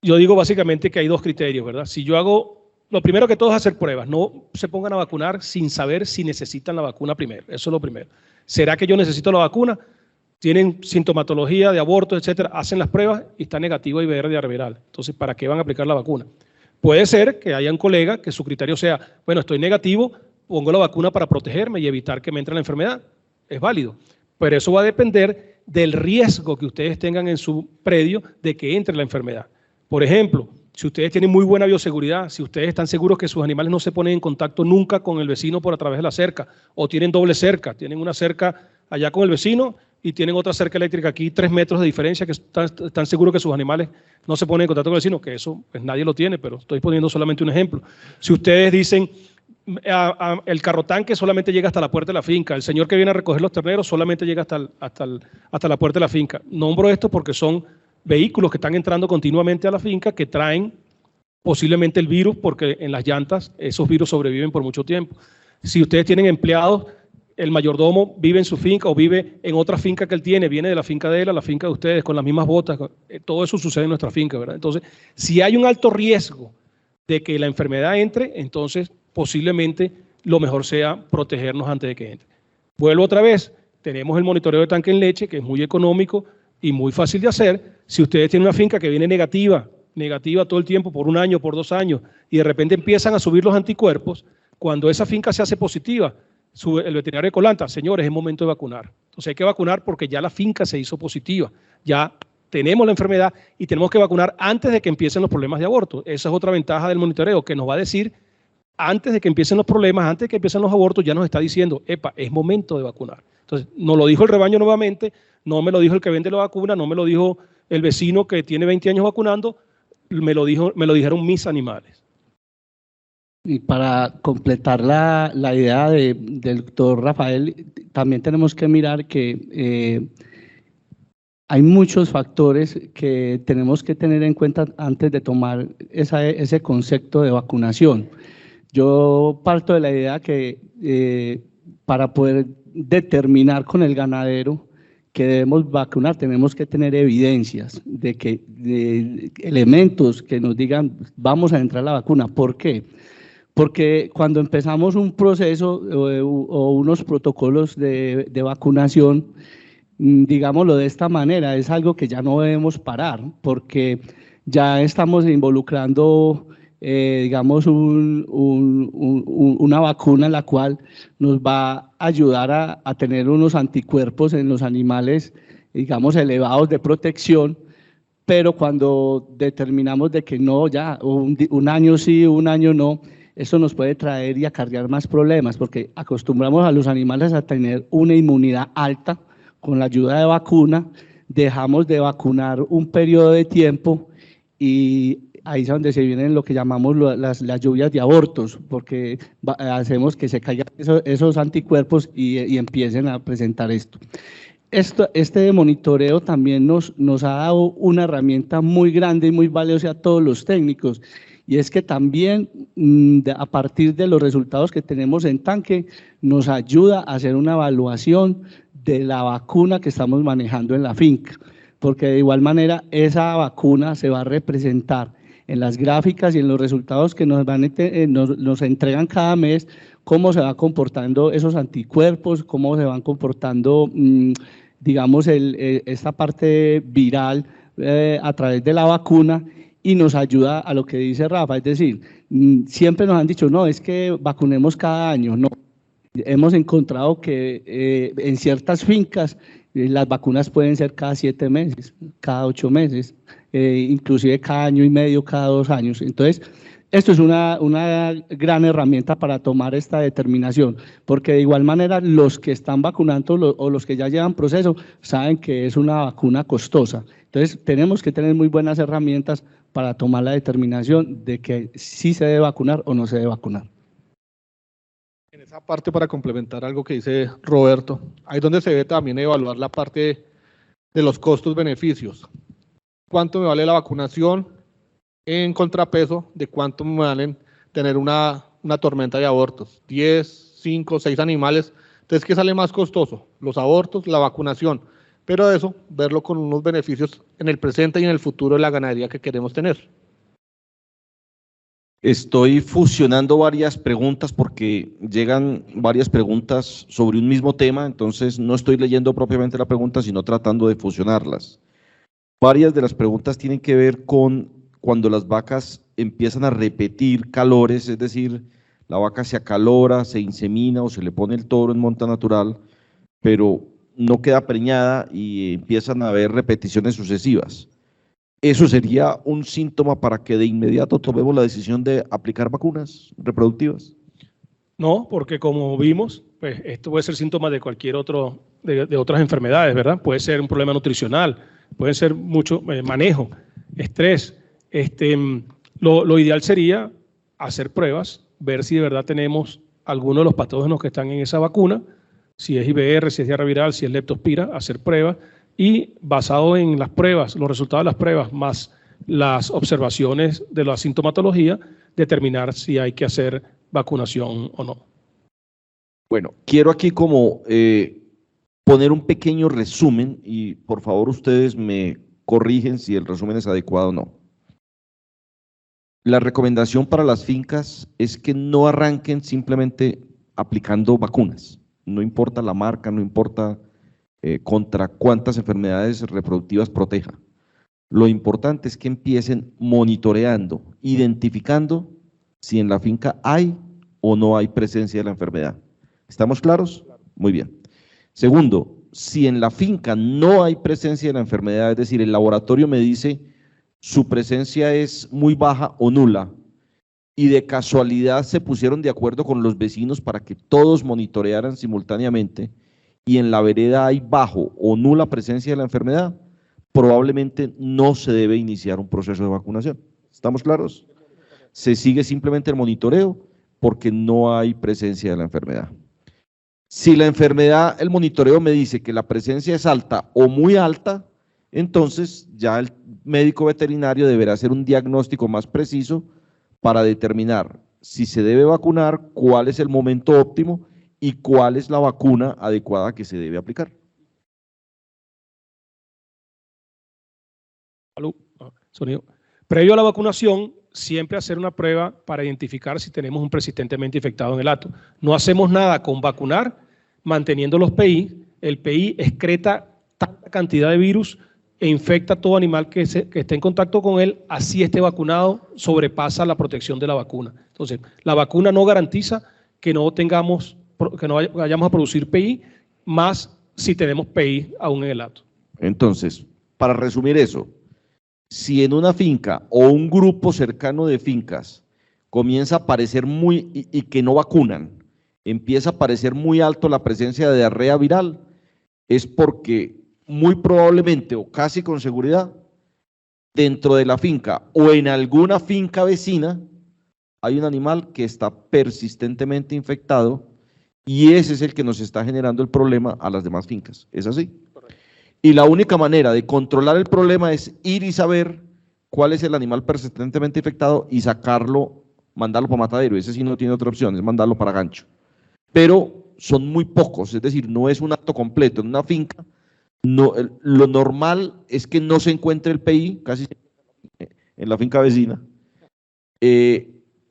Yo digo básicamente que hay 2 criterios, ¿verdad? Si yo hago, lo primero que todo es hacer pruebas. No se pongan a vacunar sin saber si necesitan la vacuna primero. Eso es lo primero. ¿Será que yo necesito la vacuna? Tienen sintomatología de aborto, etcétera. Hacen las pruebas y está negativo a IBR diarrea viral. Entonces, ¿para qué van a aplicar la vacuna? Puede ser que haya un colega que su criterio sea, bueno, estoy negativo, pongo la vacuna para protegerme y evitar que me entre la enfermedad. Es válido. Pero eso va a depender del riesgo que ustedes tengan en su predio de que entre la enfermedad. Por ejemplo, si ustedes tienen muy buena bioseguridad, si ustedes están seguros que sus animales no se ponen en contacto nunca con el vecino por a través de la cerca, o tienen doble cerca, tienen una cerca allá con el vecino y tienen otra cerca eléctrica aquí, 3 metros de diferencia, que están seguros que sus animales no se ponen en contacto con el vecino, que eso pues nadie lo tiene, pero estoy poniendo solamente un ejemplo. Si ustedes dicen, el carrotanque solamente llega hasta la puerta de la finca, el señor que viene a recoger los terneros solamente llega hasta la puerta de la finca. Nombro esto porque son vehículos que están entrando continuamente a la finca que traen posiblemente el virus, porque en las llantas esos virus sobreviven por mucho tiempo. Si ustedes tienen empleados, el mayordomo vive en su finca o vive en otra finca que él tiene, viene de la finca de él a la finca de ustedes con las mismas botas, todo eso sucede en nuestra finca, ¿verdad? Entonces, si hay un alto riesgo de que la enfermedad entre, entonces posiblemente lo mejor sea protegernos antes de que entre. Vuelvo otra vez, tenemos el monitoreo de tanque en leche, que es muy económico y muy fácil de hacer. Si ustedes tienen una finca que viene negativa todo el tiempo, por 1 año, por 2 años, y de repente empiezan a subir los anticuerpos, cuando esa finca se hace positiva, el veterinario de Colanta, señores, es momento de vacunar. Entonces hay que vacunar porque ya la finca se hizo positiva, ya tenemos la enfermedad y tenemos que vacunar antes de que empiecen los problemas de aborto. Esa es otra ventaja del monitoreo, que nos va a decir, antes de que empiecen los problemas, antes de que empiecen los abortos, ya nos está diciendo, epa, es momento de vacunar. Entonces, nos lo dijo el rebaño nuevamente, no me lo dijo el que vende la vacuna, no me lo dijo el vecino que tiene 20 años vacunando, me lo dijeron mis animales.
Y para completar la idea del doctor Rafael, también tenemos que mirar que hay muchos factores que tenemos que tener en cuenta antes de tomar ese concepto de vacunación. Yo parto de la idea que para poder determinar con el ganadero que debemos vacunar, tenemos que tener evidencias de elementos que nos digan vamos a entrar a la vacuna. ¿Por qué? Porque cuando empezamos un proceso o unos protocolos de vacunación, digámoslo de esta manera, es algo que ya no debemos parar, porque ya estamos involucrando, digamos, una vacuna en la cual nos va a ayudar a tener unos anticuerpos en los animales, digamos, elevados de protección, pero cuando determinamos de que no, ya, un año sí, un año no, eso nos puede traer y acarrear más problemas, porque acostumbramos a los animales a tener una inmunidad alta con la ayuda de vacuna, dejamos de vacunar un periodo de tiempo y ahí es donde se vienen lo que llamamos las lluvias de abortos, porque hacemos que se caigan esos anticuerpos y empiecen a presentar esto. Este monitoreo también nos ha dado una herramienta muy grande y muy valiosa a todos los técnicos, y es que también a partir de los resultados que tenemos en tanque, nos ayuda a hacer una evaluación de la vacuna que estamos manejando en la finca, porque de igual manera esa vacuna se va a representar en las gráficas y en los resultados que nos entregan cada mes, cómo se va comportando esos anticuerpos, cómo se van comportando, digamos, esta parte viral a través de la vacuna, y nos ayuda a lo que dice Rafa, es decir, siempre nos han dicho, no, es que vacunemos cada año, no. Hemos encontrado que en ciertas fincas las vacunas pueden ser cada 7 meses, cada 8 meses, inclusive cada año y medio, cada 2 años. Entonces, esto es una gran herramienta para tomar esta determinación, porque de igual manera los que están vacunando o los que ya llevan proceso saben que es una vacuna costosa. Entonces, tenemos que tener muy buenas herramientas para tomar la determinación de que sí se debe vacunar o no se debe vacunar.
En esa parte, para complementar algo que dice Roberto, ahí es donde se debe también evaluar la parte de los costos-beneficios. ¿Cuánto me vale la vacunación en contrapeso de cuánto me valen tener una tormenta de abortos? 10, 5, 6 animales. Entonces, ¿qué sale más costoso? Los abortos, la vacunación. Pero eso, verlo con unos beneficios en el presente y en el futuro de la ganadería que queremos tener.
Estoy fusionando varias preguntas porque llegan varias preguntas sobre un mismo tema, entonces no estoy leyendo propiamente la pregunta, sino tratando de fusionarlas. Varias de las preguntas tienen que ver con cuando las vacas empiezan a repetir calores, es decir, la vaca se acalora, se insemina o se le pone el toro en monta natural, pero no queda preñada y empiezan a haber repeticiones sucesivas. ¿Eso sería un síntoma para que de inmediato tomemos la decisión de aplicar vacunas reproductivas?
No, porque como vimos, pues esto puede ser síntoma de cualquier de otras enfermedades, ¿verdad? Puede ser un problema nutricional, puede ser mucho manejo, estrés. Lo ideal sería hacer pruebas, ver si de verdad tenemos alguno de los patógenos que están en esa vacuna, si es IBR, si es diarrea viral, si es leptospira, hacer pruebas y basado en las pruebas, los resultados de las pruebas más las observaciones de la sintomatología, determinar si hay que hacer vacunación o no.
Bueno, quiero aquí como poner un pequeño resumen y por favor ustedes me corrigen si el resumen es adecuado o no. La recomendación para las fincas es que no arranquen simplemente aplicando vacunas. No importa la marca, no importa contra cuántas enfermedades reproductivas proteja. Lo importante es que empiecen monitoreando, identificando si en la finca hay o no hay presencia de la enfermedad. ¿Estamos claros? Muy bien. Segundo, si en la finca no hay presencia de la enfermedad, es decir, el laboratorio me dice su presencia es muy baja o nula, y de casualidad se pusieron de acuerdo con los vecinos para que todos monitorearan simultáneamente, y en la vereda hay bajo o nula presencia de la enfermedad, probablemente no se debe iniciar un proceso de vacunación. ¿Estamos claros? Se sigue simplemente el monitoreo porque no hay presencia de la enfermedad. Si la enfermedad, el monitoreo me dice que la presencia es alta o muy alta, entonces ya el médico veterinario deberá hacer un diagnóstico más preciso para determinar si se debe vacunar, cuál es el momento óptimo y cuál es la vacuna adecuada que se debe aplicar.
Sonido. Previo a la vacunación, siempre hacer una prueba para identificar si tenemos un persistentemente infectado en el hato. No hacemos nada con vacunar, manteniendo los PI. El PI excreta tanta cantidad de virus e infecta a todo animal que esté en contacto con él, así esté vacunado, sobrepasa la protección de la vacuna. Entonces, la vacuna no garantiza que no vayamos a producir PI, más si tenemos PI aún en el hato.
Entonces, para resumir eso, si en una finca o un grupo cercano de fincas comienza a aparecer y que no vacunan, empieza a aparecer muy alto la presencia de diarrea viral, es porque muy probablemente o casi con seguridad, dentro de la finca o en alguna finca vecina, hay un animal que está persistentemente infectado y ese es el que nos está generando el problema a las demás fincas. ¿Es así? Y la única manera de controlar el problema es ir y saber cuál es el animal persistentemente infectado y sacarlo, mandarlo para matadero. Ese sí no tiene otra opción, es mandarlo para gancho. Pero son muy pocos, es decir, no es un acto completo. En una finca, no, lo normal es que no se encuentre el PI, casi en la finca vecina,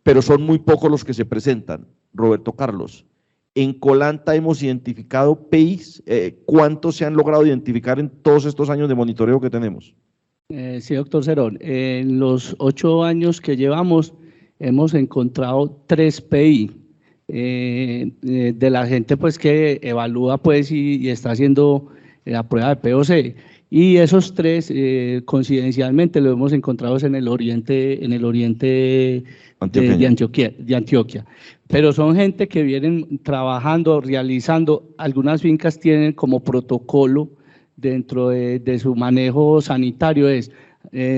pero son muy pocos los que se presentan. Roberto Carlos, en Colanta hemos identificado PIs, ¿cuántos se han logrado identificar en todos estos años de monitoreo que tenemos?
Sí, doctor Cerón, en los 8 años que llevamos hemos encontrado 3 PI de la gente pues que evalúa pues y está haciendo la prueba de POC, y esos 3 coincidencialmente lo hemos encontrado en el oriente de Antioquia. Pero son gente que vienen trabajando, realizando, algunas fincas tienen como protocolo dentro de su manejo sanitario es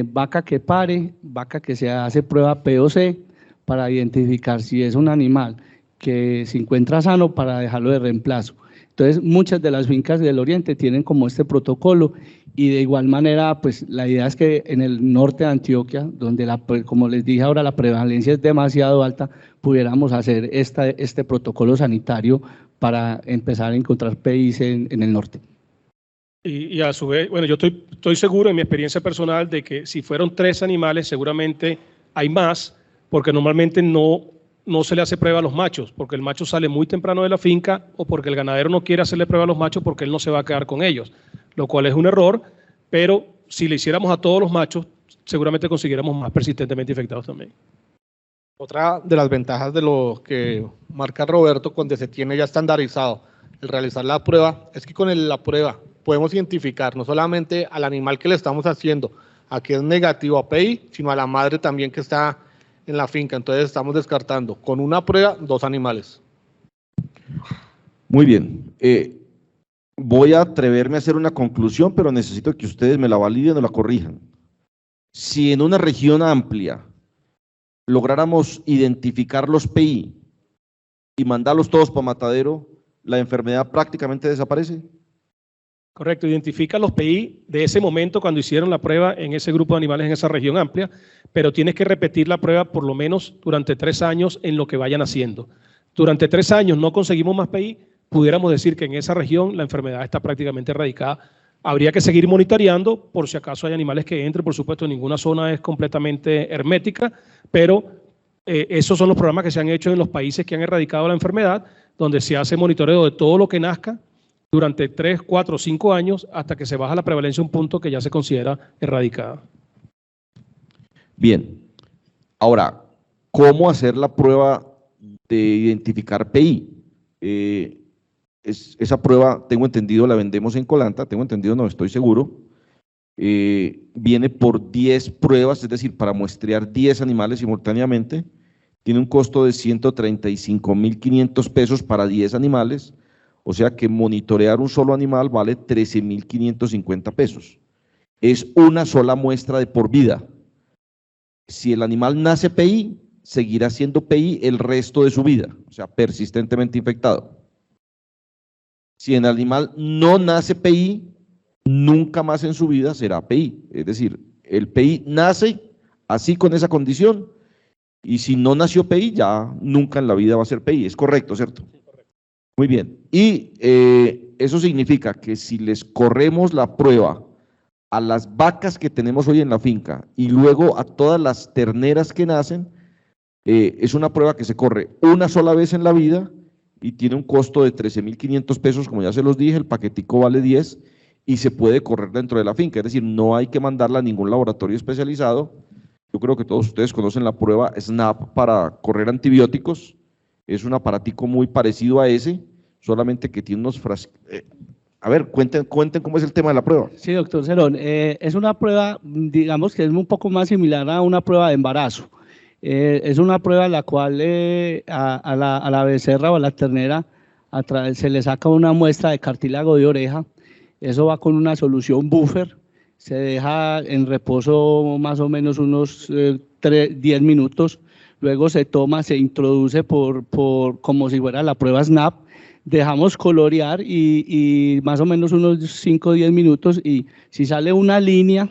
vaca que pare, vaca que se hace prueba POC para identificar si es un animal que se encuentra sano para dejarlo de reemplazo. Entonces, muchas de las fincas del oriente tienen como este protocolo y de igual manera, pues la idea es que en el norte de Antioquia, donde como les dije ahora, la prevalencia es demasiado alta, pudiéramos hacer este protocolo sanitario para empezar a encontrar PIs en el norte.
Y a su vez, bueno, yo estoy seguro en mi experiencia personal de que si fueron 3 animales, seguramente hay más, porque normalmente no se le hace prueba a los machos, porque el macho sale muy temprano de la finca o porque el ganadero no quiere hacerle prueba a los machos porque él no se va a quedar con ellos, lo cual es un error, pero si le hiciéramos a todos los machos, seguramente consiguiéramos más persistentemente infectados también.
Otra de las ventajas de lo que marca Roberto cuando se tiene ya estandarizado el realizar la prueba es que con la prueba podemos identificar no solamente al animal que le estamos haciendo, a que es negativo a PI, sino a la madre también que está en la finca. Entonces estamos descartando con una prueba 2 animales.
Muy bien. Voy a atreverme a hacer una conclusión, pero necesito que ustedes me la validen o la corrijan. Si en una región amplia lográramos identificar los PI y mandarlos todos para matadero, ¿la enfermedad prácticamente desaparece?
Correcto, identifica los PI de ese momento cuando hicieron la prueba en ese grupo de animales en esa región amplia, pero tienes que repetir la prueba por lo menos durante 3 años en lo que vayan haciendo. Durante 3 años no conseguimos más PI, pudiéramos decir que en esa región la enfermedad está prácticamente erradicada. Habría que seguir monitoreando por si acaso hay animales que entren, por supuesto, ninguna zona es completamente hermética, pero esos son los programas que se han hecho en los países que han erradicado la enfermedad, donde se hace monitoreo de todo lo que nazca durante 3, 4, 5 años hasta que se baja la prevalencia a un punto que ya se considera erradicada.
Bien, ahora, ¿cómo hacer la prueba de identificar PI? esa prueba, tengo entendido, la vendemos en Colanta, tengo entendido, no estoy seguro, viene por 10 pruebas, es decir, para muestrear 10 animales simultáneamente, tiene un costo de 135.500 pesos para 10 animales, o sea que monitorear un solo animal vale 13.550 pesos. Es una sola muestra de por vida. Si el animal nace PI, seguirá siendo PI el resto de su vida, o sea, persistentemente infectado. Si el animal no nace PI, nunca más en su vida será PI. Es decir, el PI nace así con esa condición, y si no nació PI, ya nunca en la vida va a ser PI. Es correcto, ¿cierto? Sí, correcto. Muy bien. Y eso significa que si les corremos la prueba a las vacas que tenemos hoy en la finca y luego a todas las terneras que nacen, es una prueba que se corre una sola vez en la vida y tiene un costo de 13.500 pesos, como ya se los dije, el paquetico vale 10 y se puede correr dentro de la finca, es decir, no hay que mandarla a ningún laboratorio especializado. Yo creo que todos ustedes conocen la prueba SNAP para correr antibióticos, es un aparatico muy parecido a ese, solamente que tiene unos frascos. A ver, cuenten cómo es el tema de la prueba.
Sí, doctor Cerón, es una prueba, digamos que es un poco más similar a una prueba de embarazo. Es una prueba en la cual a la becerra o a la ternera se le saca una muestra de cartílago de oreja, eso va con una solución buffer, se deja en reposo más o menos unos 10 minutos, luego se toma, se introduce como si fuera la prueba SNAP, dejamos colorear y más o menos unos 5 o 10 minutos, y si sale una línea,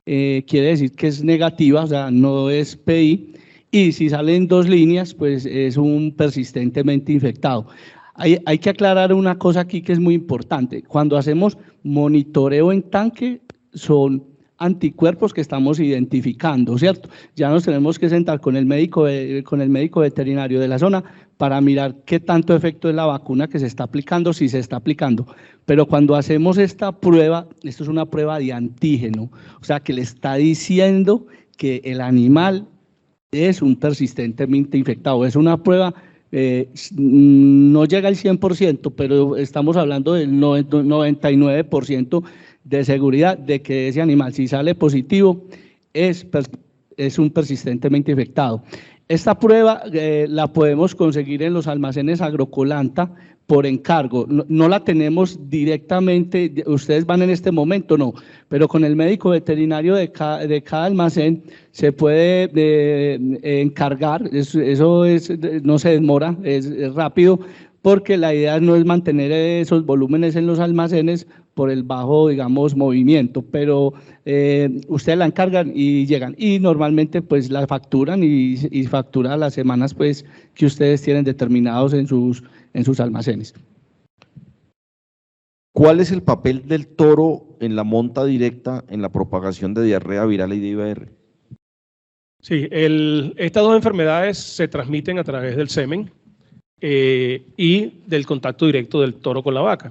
quiere decir que es negativa, o sea, no es PI, y si salen 2 líneas, pues es un persistentemente infectado. Hay que aclarar una cosa aquí que es muy importante. Cuando hacemos monitoreo en tanque, son anticuerpos que estamos identificando, ¿cierto? Ya nos tenemos que sentar con el médico veterinario de la zona para mirar qué tanto efecto es la vacuna que se está aplicando, si se está aplicando. Pero cuando hacemos esta prueba, esto es una prueba de antígeno, o sea que le está diciendo que el animal es un persistentemente infectado. Es una prueba, no llega al 100%, pero estamos hablando del 99% de seguridad de que ese animal, si sale positivo, es un persistentemente infectado. Esta prueba la podemos conseguir en los almacenes Agrocolanta por encargo, no la tenemos directamente, ustedes van en este momento, no, pero con el médico veterinario de cada almacén se puede encargar, eso no se demora, es rápido, porque la idea no es mantener esos volúmenes en los almacenes por el bajo, digamos, movimiento, pero ustedes la encargan y llegan, y normalmente pues la facturan y factura las semanas pues que ustedes tienen determinados en sus almacenes.
¿Cuál es el papel del toro en la monta directa en la propagación de diarrea viral y de IBR?
Sí, estas dos enfermedades se transmiten a través del semen y del contacto directo del toro con la vaca.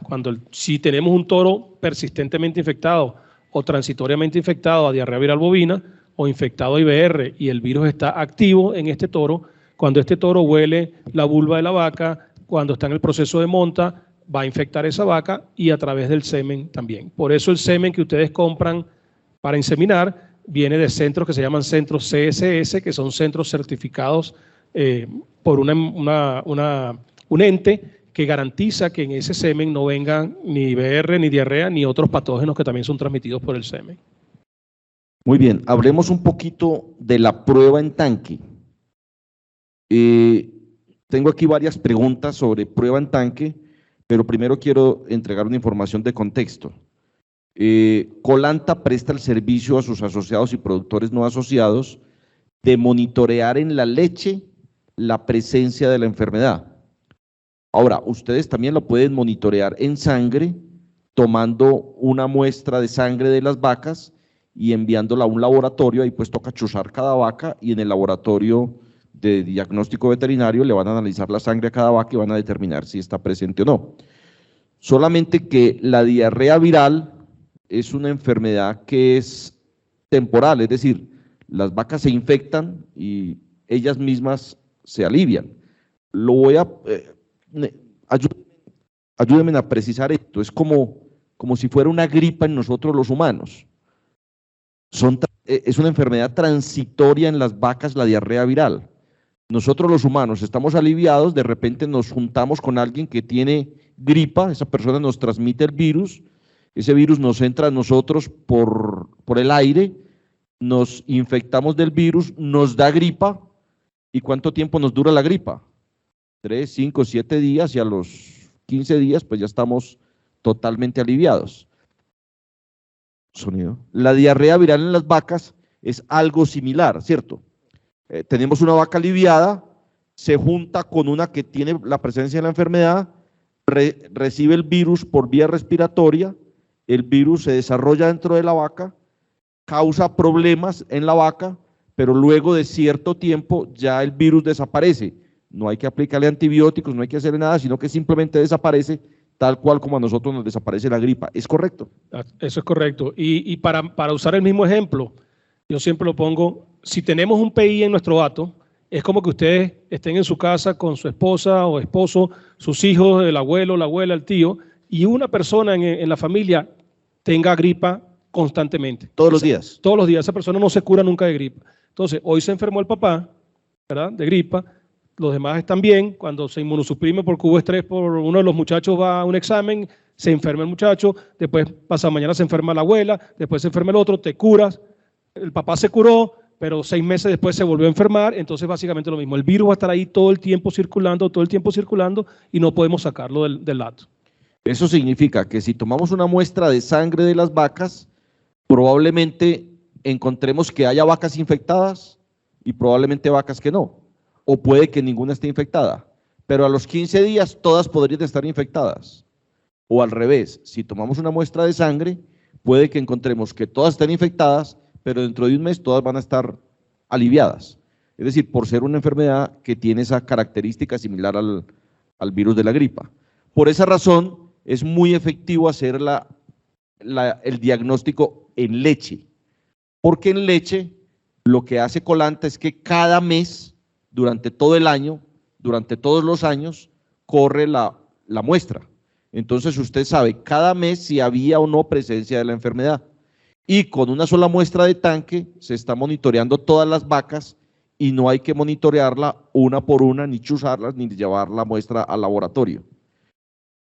Si tenemos un toro persistentemente infectado o transitoriamente infectado a diarrea viral bovina o infectado a IBR y el virus está activo en este toro, cuando este toro huele la vulva de la vaca, cuando está en el proceso de monta, va a infectar esa vaca y a través del semen también. Por eso el semen que ustedes compran para inseminar viene de centros que se llaman centros CSS, que son centros certificados por un ente que garantiza que en ese semen no vengan ni IBR, ni diarrea, ni otros patógenos que también son transmitidos por el semen.
Muy bien, hablemos un poquito de la prueba en tanque. Tengo aquí varias preguntas sobre prueba en tanque, pero primero quiero entregar una información de contexto. Colanta presta el servicio a sus asociados y productores no asociados de monitorear en la leche la presencia de la enfermedad. Ahora, ustedes también lo pueden monitorear en sangre, tomando una muestra de sangre de las vacas y enviándola a un laboratorio. Ahí pues toca chuzar cada vaca y en el laboratorio de diagnóstico veterinario le van a analizar la sangre a cada vaca y van a determinar si está presente o no. Solamente que la diarrea viral es una enfermedad que es temporal, es decir, las vacas se infectan y ellas mismas se alivian. Lo voy a ayudar ayúdenme a precisar esto, es como si fuera una gripa en nosotros los humanos. Es una enfermedad transitoria en las vacas, la diarrea viral. Nosotros los humanos estamos aliviados, de repente nos juntamos con alguien que tiene gripa, esa persona nos transmite el virus, ese virus nos entra a nosotros por el aire, nos infectamos del virus, nos da gripa. ¿Y cuánto tiempo nos dura la gripa? 3, 5, 7 días, y a los 15 días pues ya estamos totalmente aliviados. Sonido. La diarrea viral en las vacas es algo similar, ¿cierto? Tenemos una vaca aliviada, se junta con una que tiene la presencia de la enfermedad, recibe el virus por vía respiratoria, el virus se desarrolla dentro de la vaca, causa problemas en la vaca, pero luego de cierto tiempo ya el virus desaparece. No hay que aplicarle antibióticos, no hay que hacerle nada, sino que simplemente desaparece tal cual como a nosotros nos desaparece la gripa. ¿Es correcto?
Eso es correcto. Y para usar el mismo ejemplo, yo siempre lo pongo, si tenemos un PI en nuestro gato, es como que ustedes estén en su casa con su esposa o esposo, sus hijos, el abuelo, la abuela, el tío, y una persona en la familia tenga gripa constantemente.
Todos los días.
Todos los días. Esa persona no se cura nunca de gripa. Entonces, hoy se enfermó el papá, ¿verdad?, de gripa. Los demás están bien. Cuando se inmunosuprime porque hubo estrés por uno de los muchachos, va a un examen, se enferma el muchacho, después pasa mañana se enferma la abuela, después se enferma el otro, te curas. El papá se curó, pero 6 meses después se volvió a enfermar. Entonces, básicamente lo mismo. El virus va a estar ahí todo el tiempo circulando, y no podemos sacarlo del lato.
Eso significa que si tomamos una muestra de sangre de las vacas, probablemente encontremos que haya vacas infectadas y probablemente vacas que no, o puede que ninguna esté infectada, pero a los 15 días todas podrían estar infectadas, o al revés, si tomamos una muestra de sangre, puede que encontremos que todas estén infectadas, pero dentro de un mes todas van a estar aliviadas, es decir, por ser una enfermedad que tiene esa característica similar al virus de la gripa. Por esa razón, es muy efectivo hacer el diagnóstico en leche, porque en leche lo que hace Colanta es que cada mes, durante todo el año, durante todos los años, corre la muestra. Entonces usted sabe cada mes si había o no presencia de la enfermedad. Y con una sola muestra de tanque se está monitoreando todas las vacas y no hay que monitorearla una por una, ni chuzarlas, ni llevar la muestra al laboratorio.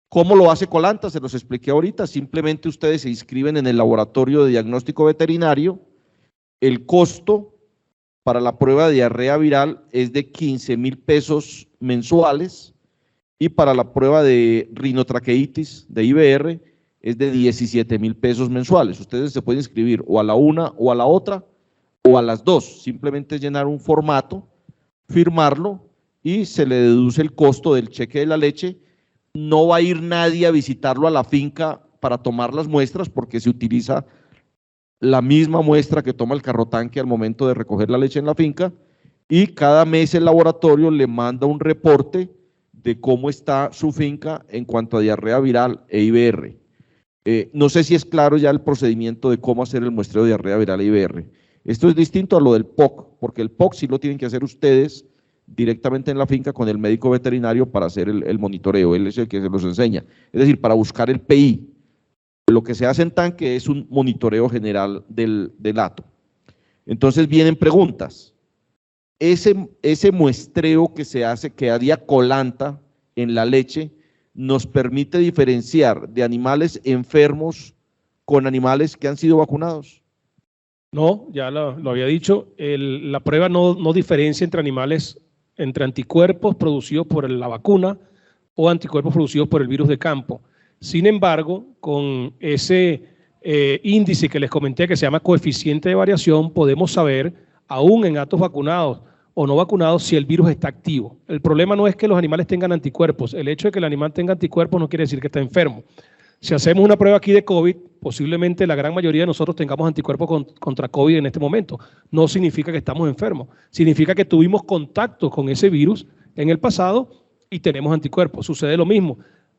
¿Cómo lo hace Colanta? Se los expliqué ahorita. Simplemente ustedes se inscriben en el laboratorio de diagnóstico veterinario. El costo para la prueba de diarrea viral es de 15.000 pesos mensuales y para la prueba de rinotraqueitis de IBR es de 17.000 pesos mensuales. Ustedes se pueden inscribir o a la una o a la otra o a las dos. Simplemente llenar un formato, firmarlo y se le deduce el costo del cheque de la leche. No va a ir nadie a visitarlo a la finca para tomar las muestras porque se utiliza la misma muestra que toma el carrotanque al momento de recoger la leche en la finca y cada mes el laboratorio le manda un reporte de cómo está su finca en cuanto a diarrea viral e IBR. No sé si es claro ya el procedimiento de cómo hacer el muestreo de diarrea viral e IBR. Esto es distinto a lo del POC, porque el POC sí lo tienen que hacer ustedes directamente en la finca con el médico veterinario para hacer el monitoreo, él es el que se los enseña, es decir, para buscar el PI. Lo que se hace en tanque es un monitoreo general del hato. Entonces vienen preguntas. Ese muestreo que se hace, que haría Colanta en la leche, nos permite diferenciar de animales enfermos con animales que han sido vacunados.
No, ya lo había dicho, la prueba no diferencia entre animales, entre anticuerpos producidos por la vacuna o anticuerpos producidos por el virus de campo. Sin embargo, con ese índice que les comenté que se llama coeficiente de variación, podemos saber, aún en hatos vacunados o no vacunados, si el virus está activo. El problema no es que los animales tengan anticuerpos. El hecho de que el animal tenga anticuerpos no quiere decir que está enfermo. Si hacemos una prueba aquí de COVID, posiblemente la gran mayoría de nosotros tengamos anticuerpos contra COVID en este momento. No significa que estamos enfermos. Significa que tuvimos contacto con ese virus en el pasado y tenemos anticuerpos. Sucede lo mismo.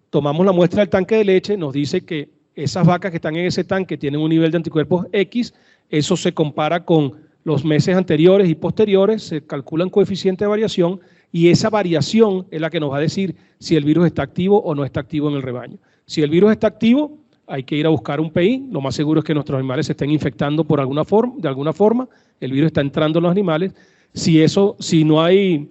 Tomamos la muestra del tanque de leche, nos dice que esas vacas que están en ese tanque tienen un nivel de anticuerpos X, eso se compara con los meses anteriores y posteriores, se calculan coeficiente de variación Y esa variación es la que nos va a decir si el virus está activo o no está activo en el rebaño. Si el virus está activo, hay que ir a buscar un PI. Lo más seguro es que nuestros animales se estén infectando de alguna forma. El virus está entrando en los animales. Si no hay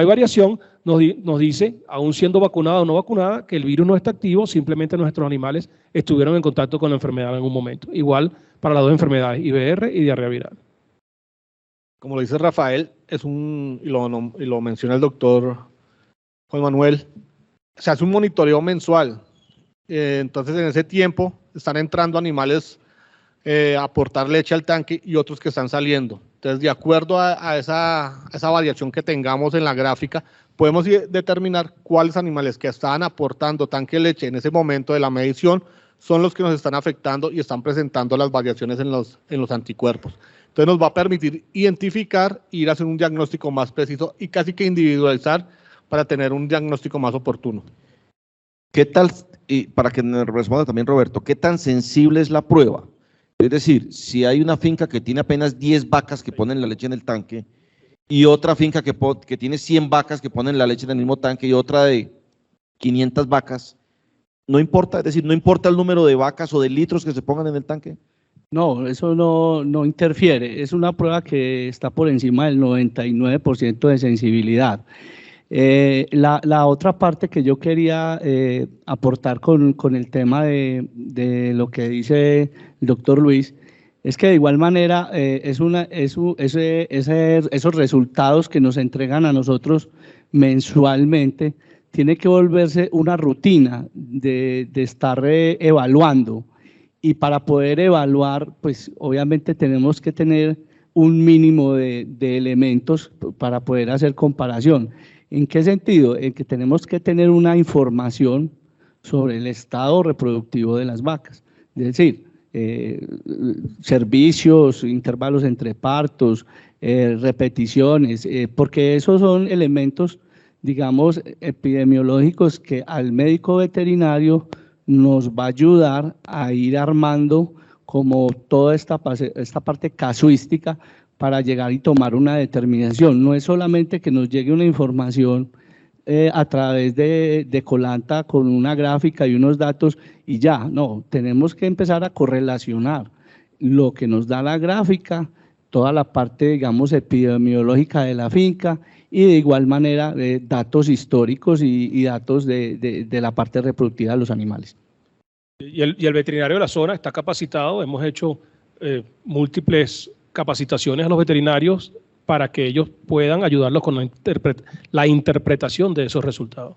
variación, nos dice, aún siendo vacunada o no vacunada, que el virus no está activo, simplemente nuestros animales estuvieron en contacto con la enfermedad en algún momento. Igual para las dos enfermedades, IBR y diarrea viral.
Como lo dice Rafael, y lo menciona el doctor Juan Manuel, se hace un monitoreo mensual. Entonces, en ese tiempo están entrando animales a aportar leche al tanque y otros que están saliendo. Entonces, de acuerdo a esa variación que tengamos en la gráfica, podemos determinar cuáles animales que estaban aportando tanque de leche en ese momento de la medición son los que nos están afectando y están presentando las variaciones en los anticuerpos. Entonces, nos va a permitir identificar e ir a hacer un diagnóstico más preciso y casi que individualizar para tener un diagnóstico más oportuno.
¿Qué tal, y para que me responda también Roberto, qué tan sensible es la prueba? Es decir, si hay una finca que tiene apenas 10 vacas que ponen la leche en el tanque y otra finca que tiene 100 vacas que ponen la leche en el mismo tanque y otra de 500 vacas, ¿no importa? Es decir, ¿no importa el número de vacas o de litros que se pongan en el tanque?
No, eso no interfiere. Es una prueba que está por encima del 99% de sensibilidad. La otra parte que yo quería aportar con el tema de lo que dice el doctor Luis, es que de igual manera esos resultados que nos entregan a nosotros mensualmente tiene que volverse una rutina de estar evaluando. Y para poder evaluar, pues obviamente tenemos que tener un mínimo de elementos para poder hacer comparación. ¿En qué sentido? En que tenemos que tener una información sobre el estado reproductivo de las vacas, es decir, servicios, intervalos entre partos, repeticiones, porque esos son elementos, digamos, epidemiológicos que al médico veterinario nos va a ayudar a ir armando como toda esta parte casuística para llegar y tomar una determinación. No es solamente que nos llegue una información a través de Colanta con una gráfica y unos datos y ya, no, tenemos que empezar a correlacionar lo que nos da la gráfica, toda la parte, digamos, epidemiológica de la finca y de igual manera datos históricos y datos de la parte reproductiva de los animales.
Y el veterinario de la zona está capacitado, hemos hecho múltiples capacitaciones a los veterinarios para que ellos puedan ayudarlos con la interpretación de esos resultados.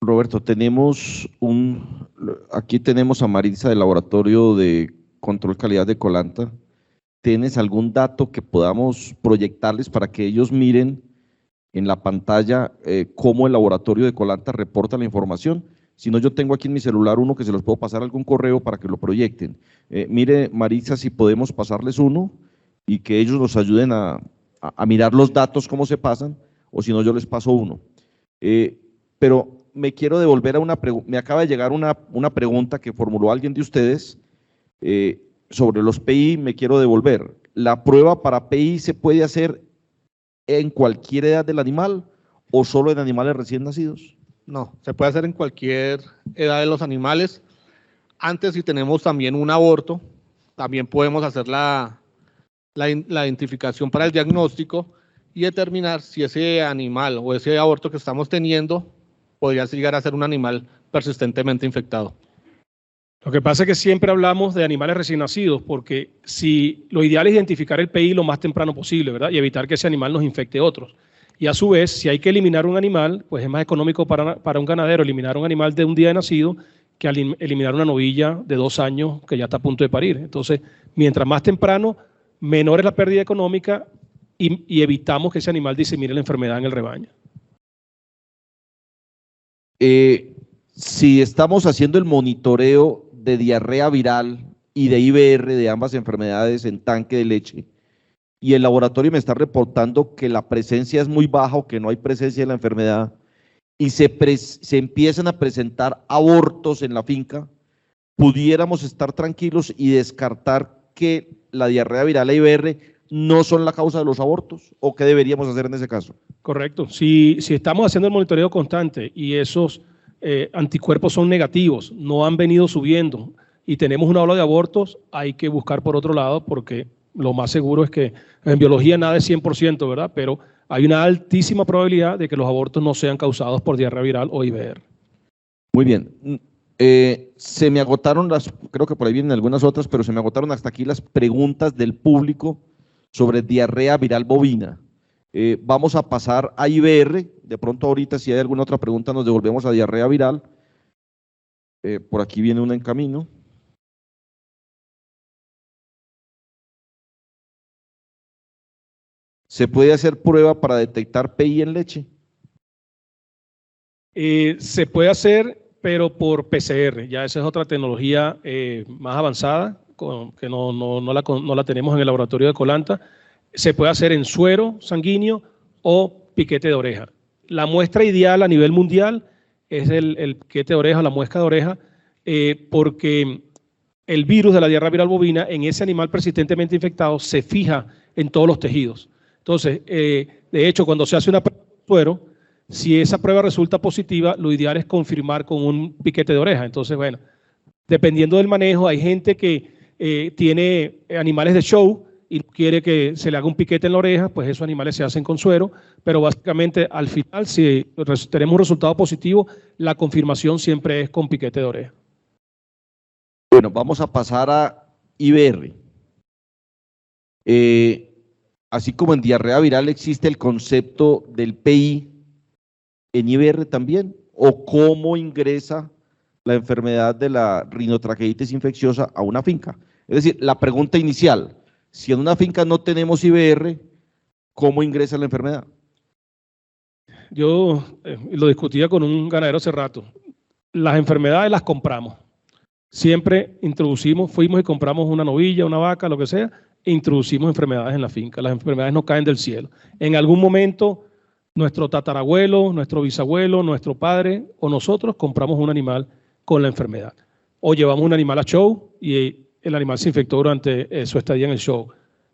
Roberto, aquí tenemos a Maritza del Laboratorio de Control Calidad de Colanta. ¿Tienes algún dato que podamos proyectarles para que ellos miren en la pantalla cómo el laboratorio de Colanta reporta la información? Si no, yo tengo aquí en mi celular uno que se los puedo pasar a algún correo para que lo proyecten. Mire, Maritza, si podemos pasarles uno y que ellos nos ayuden a mirar los datos, cómo se pasan, o si no, yo les paso uno. Pero me quiero devolver a me acaba de llegar una pregunta que formuló alguien de ustedes sobre los PI, me quiero devolver. ¿La prueba para PI se puede hacer en cualquier edad del animal o solo en animales recién nacidos?
No, se puede hacer en cualquier edad de los animales. Antes, si tenemos también un aborto, también podemos hacer la identificación para el diagnóstico y determinar si ese animal o ese aborto que estamos teniendo podría llegar a ser un animal persistentemente infectado.
Lo que pasa es que siempre hablamos de animales recién nacidos, porque lo ideal es identificar el PI lo más temprano posible, ¿verdad? Y evitar que ese animal nos infecte a otros. Y a su vez, si hay que eliminar un animal, pues es más económico para un ganadero eliminar un animal de un día de nacido que eliminar una novilla de 2 años que ya está a punto de parir. Entonces, mientras más temprano, menor es la pérdida económica y evitamos que ese animal disemine la enfermedad en el rebaño.
Si estamos haciendo el monitoreo de diarrea viral y de IBR de ambas enfermedades en tanque de leche, y el laboratorio me está reportando que la presencia es muy baja o que no hay presencia de la enfermedad, y se empiezan a presentar abortos en la finca, pudiéramos estar tranquilos y descartar que la diarrea viral e IBR no son la causa de los abortos? ¿O qué deberíamos hacer en ese caso?
Correcto. Si estamos haciendo el monitoreo constante y esos anticuerpos son negativos, no han venido subiendo y tenemos una ola de abortos, hay que buscar por otro lado, porque lo más seguro es que en biología nada es 100%, ¿verdad? Pero hay una altísima probabilidad de que los abortos no sean causados por diarrea viral o IBR.
Muy bien. Se me agotaron creo que por ahí vienen algunas otras, pero se me agotaron hasta aquí las preguntas del público sobre diarrea viral bovina. Vamos a pasar a IBR. De pronto ahorita si hay alguna otra pregunta nos devolvemos a diarrea viral. Por aquí viene una en camino. ¿Se puede hacer prueba para detectar PI en leche?
Se puede hacer, pero por PCR. Ya esa es otra tecnología más avanzada, que no la tenemos en el laboratorio de Colanta. Se puede hacer en suero sanguíneo o piquete de oreja. La muestra ideal a nivel mundial es el piquete de oreja, la muesca de oreja, porque el virus de la diarrea viral bovina en ese animal persistentemente infectado se fija en todos los tejidos. Entonces, de hecho, cuando se hace una prueba de suero, si esa prueba resulta positiva, lo ideal es confirmar con un piquete de oreja. Entonces, bueno, dependiendo del manejo, hay gente que tiene animales de show y quiere que se le haga un piquete en la oreja, pues esos animales se hacen con suero, pero básicamente al final, si tenemos un resultado positivo, la confirmación siempre es con piquete de oreja.
Bueno, vamos a pasar a IBR. Así como en diarrea viral existe el concepto del PI, ¿en IBR también? ¿O cómo ingresa la enfermedad de la rinotraqueitis infecciosa a una finca? Es decir, la pregunta inicial, si en una finca no tenemos IBR, ¿cómo ingresa la enfermedad?
Yo lo discutía con un ganadero hace rato. Las enfermedades las compramos. Siempre fuimos y compramos una novilla, una vaca, lo que sea, e introducimos enfermedades en la finca. Las enfermedades no caen del cielo. En algún momento, nuestro tatarabuelo, nuestro bisabuelo, nuestro padre o nosotros compramos un animal con la enfermedad. O llevamos un animal a show y el animal se infectó durante su estadía en el show.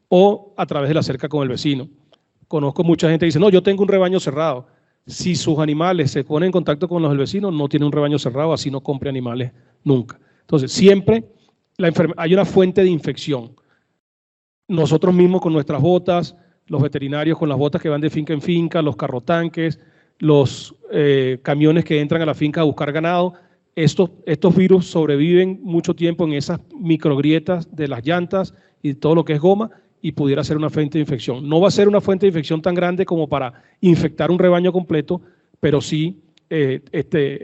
O a través de la cerca con el vecino. Conozco mucha gente que dice, no, yo tengo un rebaño cerrado. Si sus animales se ponen en contacto con los del vecino, no tiene un rebaño cerrado, así no compre animales nunca. Entonces, siempre hay una fuente de infección. Nosotros mismos con nuestras botas, los veterinarios con las botas que van de finca en finca, los carrotanques, los camiones que entran a la finca a buscar ganado, estos virus sobreviven mucho tiempo en esas microgrietas de las llantas y todo lo que es goma y pudiera ser una fuente de infección. No va a ser una fuente de infección tan grande como para infectar un rebaño completo, pero sí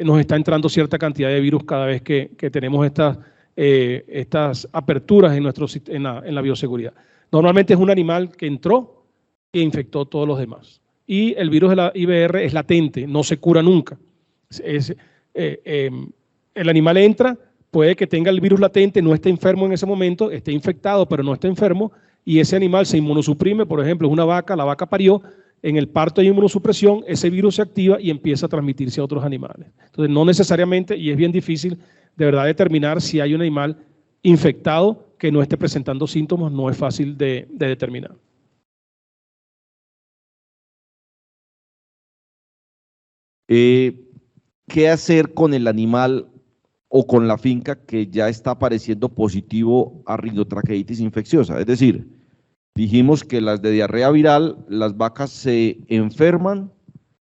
nos está entrando cierta cantidad de virus cada vez que tenemos estas aperturas en la bioseguridad. Normalmente es un animal que entró e infectó todos los demás. Y el virus de la IBR es latente, no se cura nunca. El animal entra, puede que tenga el virus latente, no esté enfermo en ese momento, esté infectado pero no está enfermo, y ese animal se inmunosuprime. Por ejemplo, es una vaca, la vaca parió, en el parto de inmunosupresión, ese virus se activa y empieza a transmitirse a otros animales. Entonces, no necesariamente, y es bien difícil de verdad determinar si hay un animal infectado que no esté presentando síntomas, no es fácil de determinar.
¿Qué hacer con el animal o con la finca que ya está apareciendo positivo a rinotraqueitis infecciosa? Es decir, dijimos que las de diarrea viral, las vacas se enferman,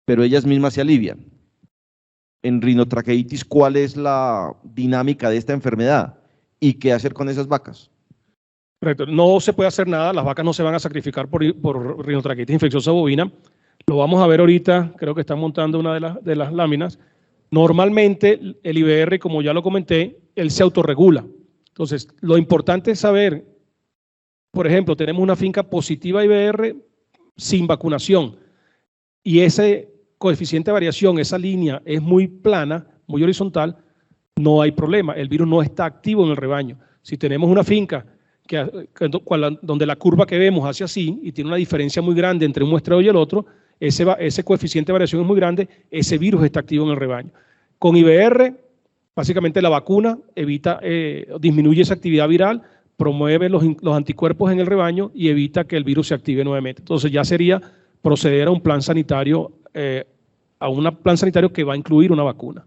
pero ellas mismas se alivian. En rinotraqueitis, ¿cuál es la dinámica de esta enfermedad? ¿Y qué hacer con esas vacas?
Correcto. No se puede hacer nada, las vacas no se van a sacrificar por rinotraqueitis infecciosa bovina. Lo vamos a ver ahorita, creo que están montando una de las láminas. Normalmente el IBR, como ya lo comenté, él se autorregula. Entonces, lo importante es saber, por ejemplo, tenemos una finca positiva IBR sin vacunación y ese coeficiente de variación, esa línea es muy plana, muy horizontal, no hay problema, el virus no está activo en el rebaño. Si tenemos una finca donde la curva que vemos hace así y tiene una diferencia muy grande entre un muestreo y el otro, ese coeficiente de variación es muy grande, ese virus está activo en el rebaño. Con IBR, básicamente la vacuna disminuye esa actividad viral, promueve los anticuerpos en el rebaño y evita que el virus se active nuevamente. Entonces ya sería proceder a un plan sanitario, que va a incluir una vacuna.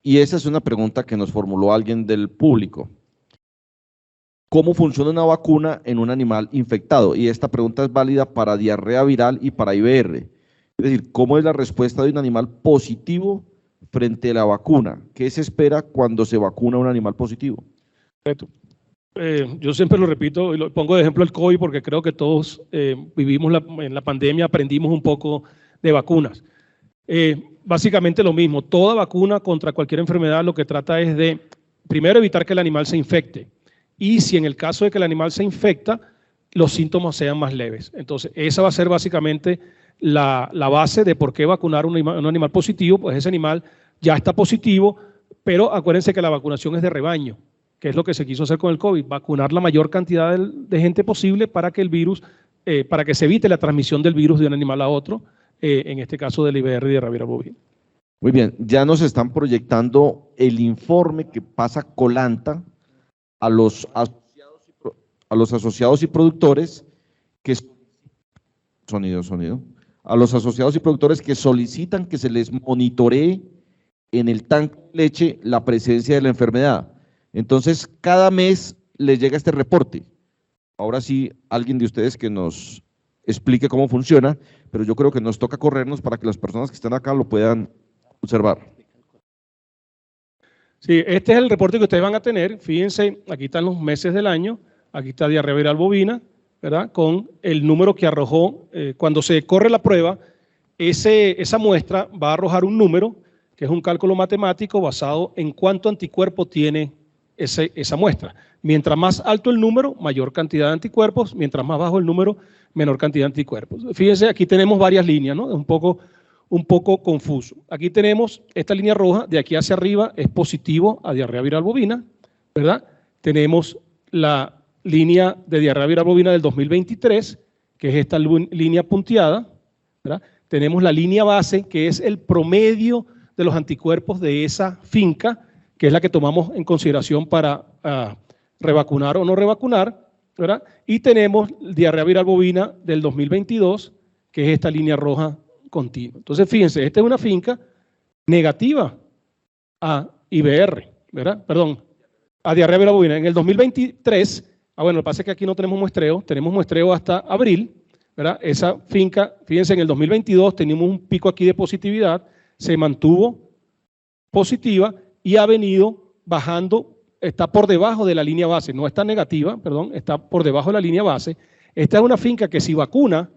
Y esa es una pregunta que nos formuló alguien del público. ¿Cómo funciona una vacuna en un animal infectado? Y esta pregunta es válida para diarrea viral y para IBR. Es decir, ¿cómo es la respuesta de un animal positivo frente a la vacuna? ¿Qué se espera cuando se vacuna a un animal positivo?
Yo siempre lo repito y lo pongo de ejemplo el COVID porque creo que todos vivimos en la pandemia, aprendimos un poco de vacunas. Básicamente lo mismo, toda vacuna contra cualquier enfermedad lo que trata es de, primero, evitar que el animal se infecte. Y si en el caso de que el animal se infecta, los síntomas sean más leves. Entonces, esa va a ser básicamente la base de por qué vacunar un animal positivo, pues ese animal ya está positivo, pero acuérdense que la vacunación es de rebaño, que es lo que se quiso hacer con el COVID, vacunar la mayor cantidad de gente posible para que el virus, para que se evite la transmisión del virus de un animal a otro, en este caso del IBR y de rabia bovina.
Muy bien, ya nos están proyectando el informe que pasa Colanta a los asociados y productores que a los asociados y productores que solicitan que se les monitoree en el tanque de leche la presencia de la enfermedad. Entonces, cada mes les llega este reporte. Ahora sí, alguien de ustedes que nos explique cómo funciona, pero yo creo que nos toca corrernos para que las personas que están acá lo puedan observar.
Sí, este es el reporte que ustedes van a tener. Fíjense, aquí están los meses del año, aquí está diarrea viral bovina, ¿verdad? Con el número que arrojó, cuando se corre la prueba, esa muestra va a arrojar un número, que es un cálculo matemático basado en cuánto anticuerpo tiene esa muestra. Mientras más alto el número, mayor cantidad de anticuerpos, mientras más bajo el número, menor cantidad de anticuerpos. Fíjense, aquí tenemos varias líneas, ¿no? Es un poco confuso. Aquí tenemos esta línea roja, de aquí hacia arriba es positivo a diarrea viral bovina, ¿verdad? Tenemos la línea de diarrea viral bovina del 2023, que es esta línea punteada, ¿verdad? Tenemos la línea base, que es el promedio de los anticuerpos de esa finca, que es la que tomamos en consideración para revacunar o no revacunar, ¿verdad? Y tenemos diarrea viral bovina del 2022, que es esta línea roja continua. Entonces, fíjense, esta es una finca negativa a IBR, ¿verdad? Perdón, a diarrea viral bovina. En el 2023, bueno, lo que pasa es que aquí no tenemos muestreo hasta abril, ¿verdad? Esa finca, fíjense, en el 2022 teníamos un pico aquí de positividad, se mantuvo positiva y ha venido bajando, está por debajo de la línea base, no está negativa, perdón, está por debajo de la línea base. Esta es una finca que si vacuna,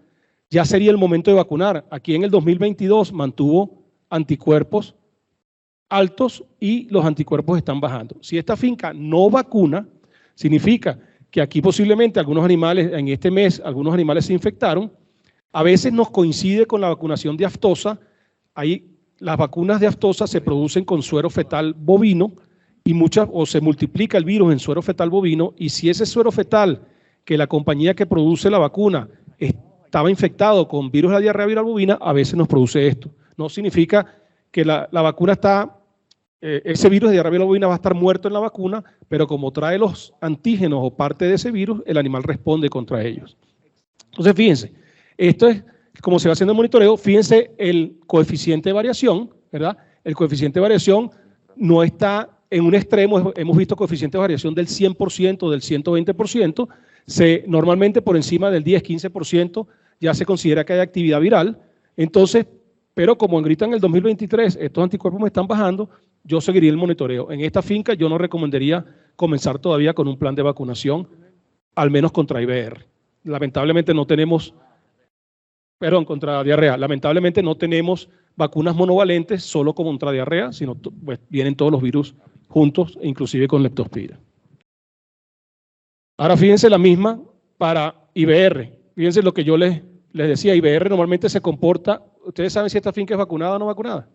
ya sería el momento de vacunar. Aquí en el 2022 mantuvo anticuerpos altos y los anticuerpos están bajando. Si esta finca no vacuna, significa que aquí posiblemente algunos animales, en este mes, algunos animales se infectaron. A veces nos coincide con la vacunación de aftosa. Ahí las vacunas de aftosa se producen con suero fetal bovino y o se multiplica el virus en suero fetal bovino, y si ese suero fetal que la compañía que produce la vacuna estaba infectado con virus de la diarrea viral bovina, a veces nos produce esto. No significa que la vacuna está, ese virus de diarrea viral bovina va a estar muerto en la vacuna, pero como trae los antígenos o parte de ese virus, el animal responde contra ellos. Entonces, fíjense, esto es como se va haciendo el monitoreo. Fíjense el coeficiente de variación, ¿verdad? El coeficiente de variación no está en un extremo, hemos visto coeficientes de variación del 100%, del 120%, normalmente por encima del 10-15% ya se considera que hay actividad viral. Entonces, pero como gritan en el 2023, estos anticuerpos me están bajando, yo seguiría el monitoreo. En esta finca yo no recomendaría comenzar todavía con un plan de vacunación, al menos contra IBR. Lamentablemente no tenemos, contra diarrea, lamentablemente no tenemos vacunas monovalentes solo contra diarrea, sino pues, vienen todos los virus juntos, inclusive con leptospira. Ahora fíjense la misma para IBR. Fíjense lo que yo les decía, IBR normalmente se comporta. ¿Ustedes saben si esta finca es vacunada o no vacunada?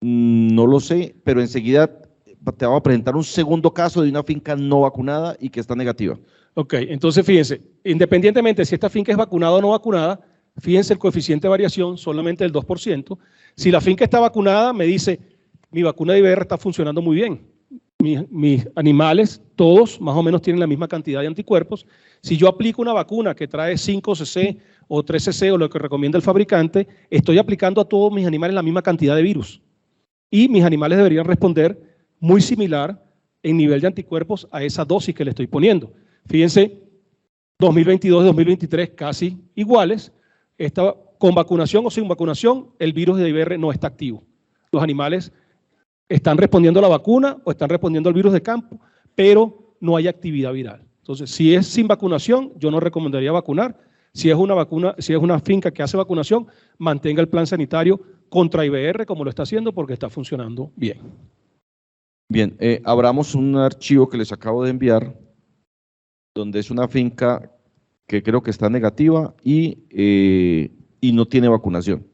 No lo sé, pero enseguida te vamos a presentar un segundo caso de una finca no vacunada y que está negativa.
Ok, entonces fíjense, independientemente si esta finca es vacunada o no vacunada, fíjense el coeficiente de variación solamente del 2%. Si la finca está vacunada, me dice, mi vacuna de IBR está funcionando muy bien. mis animales, todos más o menos tienen la misma cantidad de anticuerpos. Si yo aplico una vacuna que trae 5 cc o 3 cc o lo que recomienda el fabricante, estoy aplicando a todos mis animales la misma cantidad de virus. Y mis animales deberían responder muy similar en nivel de anticuerpos a esa dosis que le estoy poniendo. Fíjense, 2022 y 2023 casi iguales. Con vacunación o sin vacunación, el virus de IBR no está activo. Los animales están respondiendo a la vacuna o están respondiendo al virus de campo, pero no hay actividad viral. Entonces, si es sin vacunación, yo no recomendaría vacunar. Si es una finca que hace vacunación, mantenga el plan sanitario contra IBR como lo está haciendo porque está funcionando bien.
Bien, abramos un archivo que les acabo de enviar, donde es una finca que creo que está negativa y no tiene vacunación.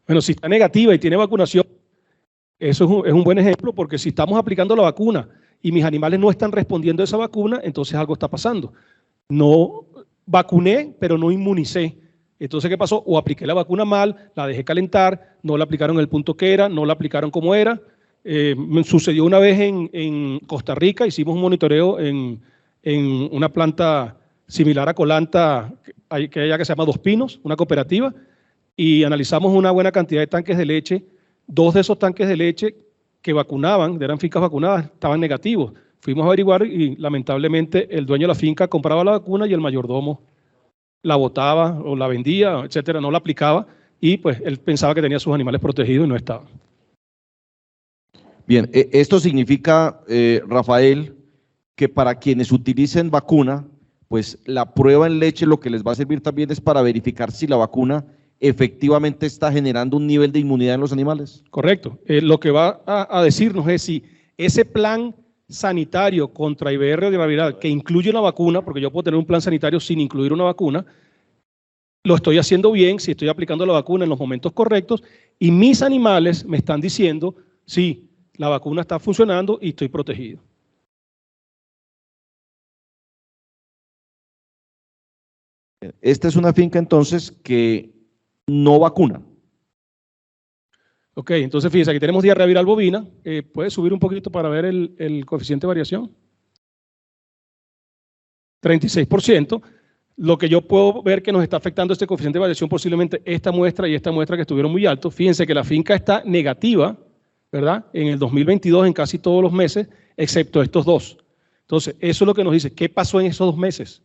Bueno, si está negativa y tiene vacunación, eso es un buen ejemplo, porque si estamos aplicando la vacuna y mis animales no están respondiendo a esa vacuna, entonces algo está pasando. No vacuné, pero no inmunicé. Entonces, ¿qué pasó? O apliqué la vacuna mal, la dejé calentar, no la aplicaron en el punto que era, no la aplicaron como era. Me sucedió una vez en Costa Rica, hicimos un monitoreo en una planta similar a Colanta, que hay allá que se llama Dos Pinos, una cooperativa, y analizamos una buena cantidad de tanques de leche. 2 de esos tanques de leche que vacunaban, eran fincas vacunadas, estaban negativos. Fuimos a averiguar y lamentablemente el dueño de la finca compraba la vacuna y el mayordomo la botaba o la vendía, etcétera, no la aplicaba y pues él pensaba que tenía sus animales protegidos y no estaban.
Bien, esto significa, Rafael, que para quienes utilicen vacuna, pues la prueba en leche lo que les va a servir también es para verificar si la vacuna efectivamente está generando un nivel de inmunidad en los animales.
Correcto. Lo que va a decirnos es si ese plan sanitario contra IBR o viral que incluye una vacuna, porque yo puedo tener un plan sanitario sin incluir una vacuna, lo estoy haciendo bien, si estoy aplicando la vacuna en los momentos correctos y mis animales me están diciendo, sí, la vacuna está funcionando y estoy protegido.
Esta es una finca entonces que no vacuna.
Ok, entonces fíjense, aquí tenemos diarrea viral bovina. ¿Puede subir un poquito para ver el coeficiente de variación? 36%. Lo que yo puedo ver que nos está afectando este coeficiente de variación posiblemente esta muestra y esta muestra que estuvieron muy altos. Fíjense que la finca está negativa, ¿verdad? En el 2022 en casi todos los meses, excepto estos 2. Entonces, eso es lo que nos dice, ¿qué pasó en esos 2 meses?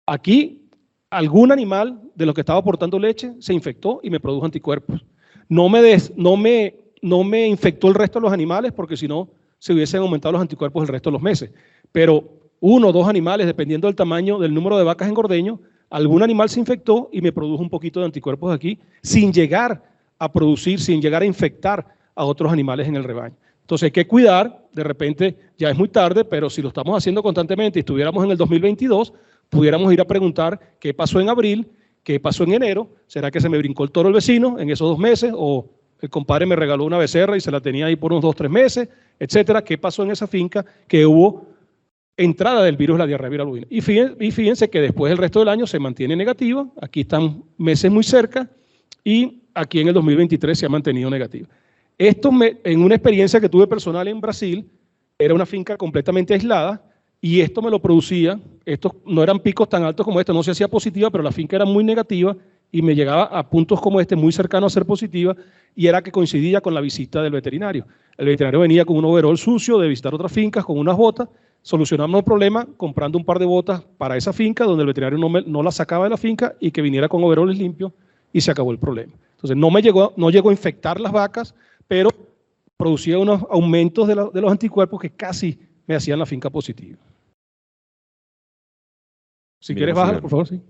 Aquí, algún animal de los que estaba aportando leche se infectó y me produjo anticuerpos. No me infectó el resto de los animales porque si no se hubiesen aumentado los anticuerpos el resto de los meses. Pero 1 o 2 animales, dependiendo del tamaño, del número de vacas en ordeño, algún animal se infectó y me produjo un poquito de anticuerpos aquí sin llegar a producir, sin llegar a infectar a otros animales en el rebaño. Entonces hay que cuidar, de repente ya es muy tarde, pero si lo estamos haciendo constantemente y estuviéramos en el 2022, pudiéramos ir a preguntar qué pasó en abril, qué pasó en enero, ¿será que se me brincó el toro el vecino en esos 2 meses? ¿O el compadre me regaló una becerra y se la tenía ahí por unos 2 o 3 meses? Etcétera. ¿Qué pasó en esa finca que hubo entrada del virus de la diarrea viral bovina? Y fíjense que después el resto del año se mantiene negativa. Aquí están meses muy cerca y aquí en el 2023 se ha mantenido negativa. Esto en una experiencia que tuve personal en Brasil, era una finca completamente aislada, y esto me lo producía, estos no eran picos tan altos como este, no se hacía positiva, pero la finca era muy negativa y me llegaba a puntos como este, muy cercano a ser positiva, y era que coincidía con la visita del veterinario. El veterinario venía con un overol sucio de visitar otras fincas, con unas botas, solucionamos el problema comprando un par de botas para esa finca, donde el veterinario no la sacaba de la finca y que viniera con overoles limpios y se acabó el problema. Entonces no llegó a infectar las vacas, pero producía unos aumentos de los anticuerpos que casi me hacían la finca positiva. Si quieres, bajar, por favor, sí.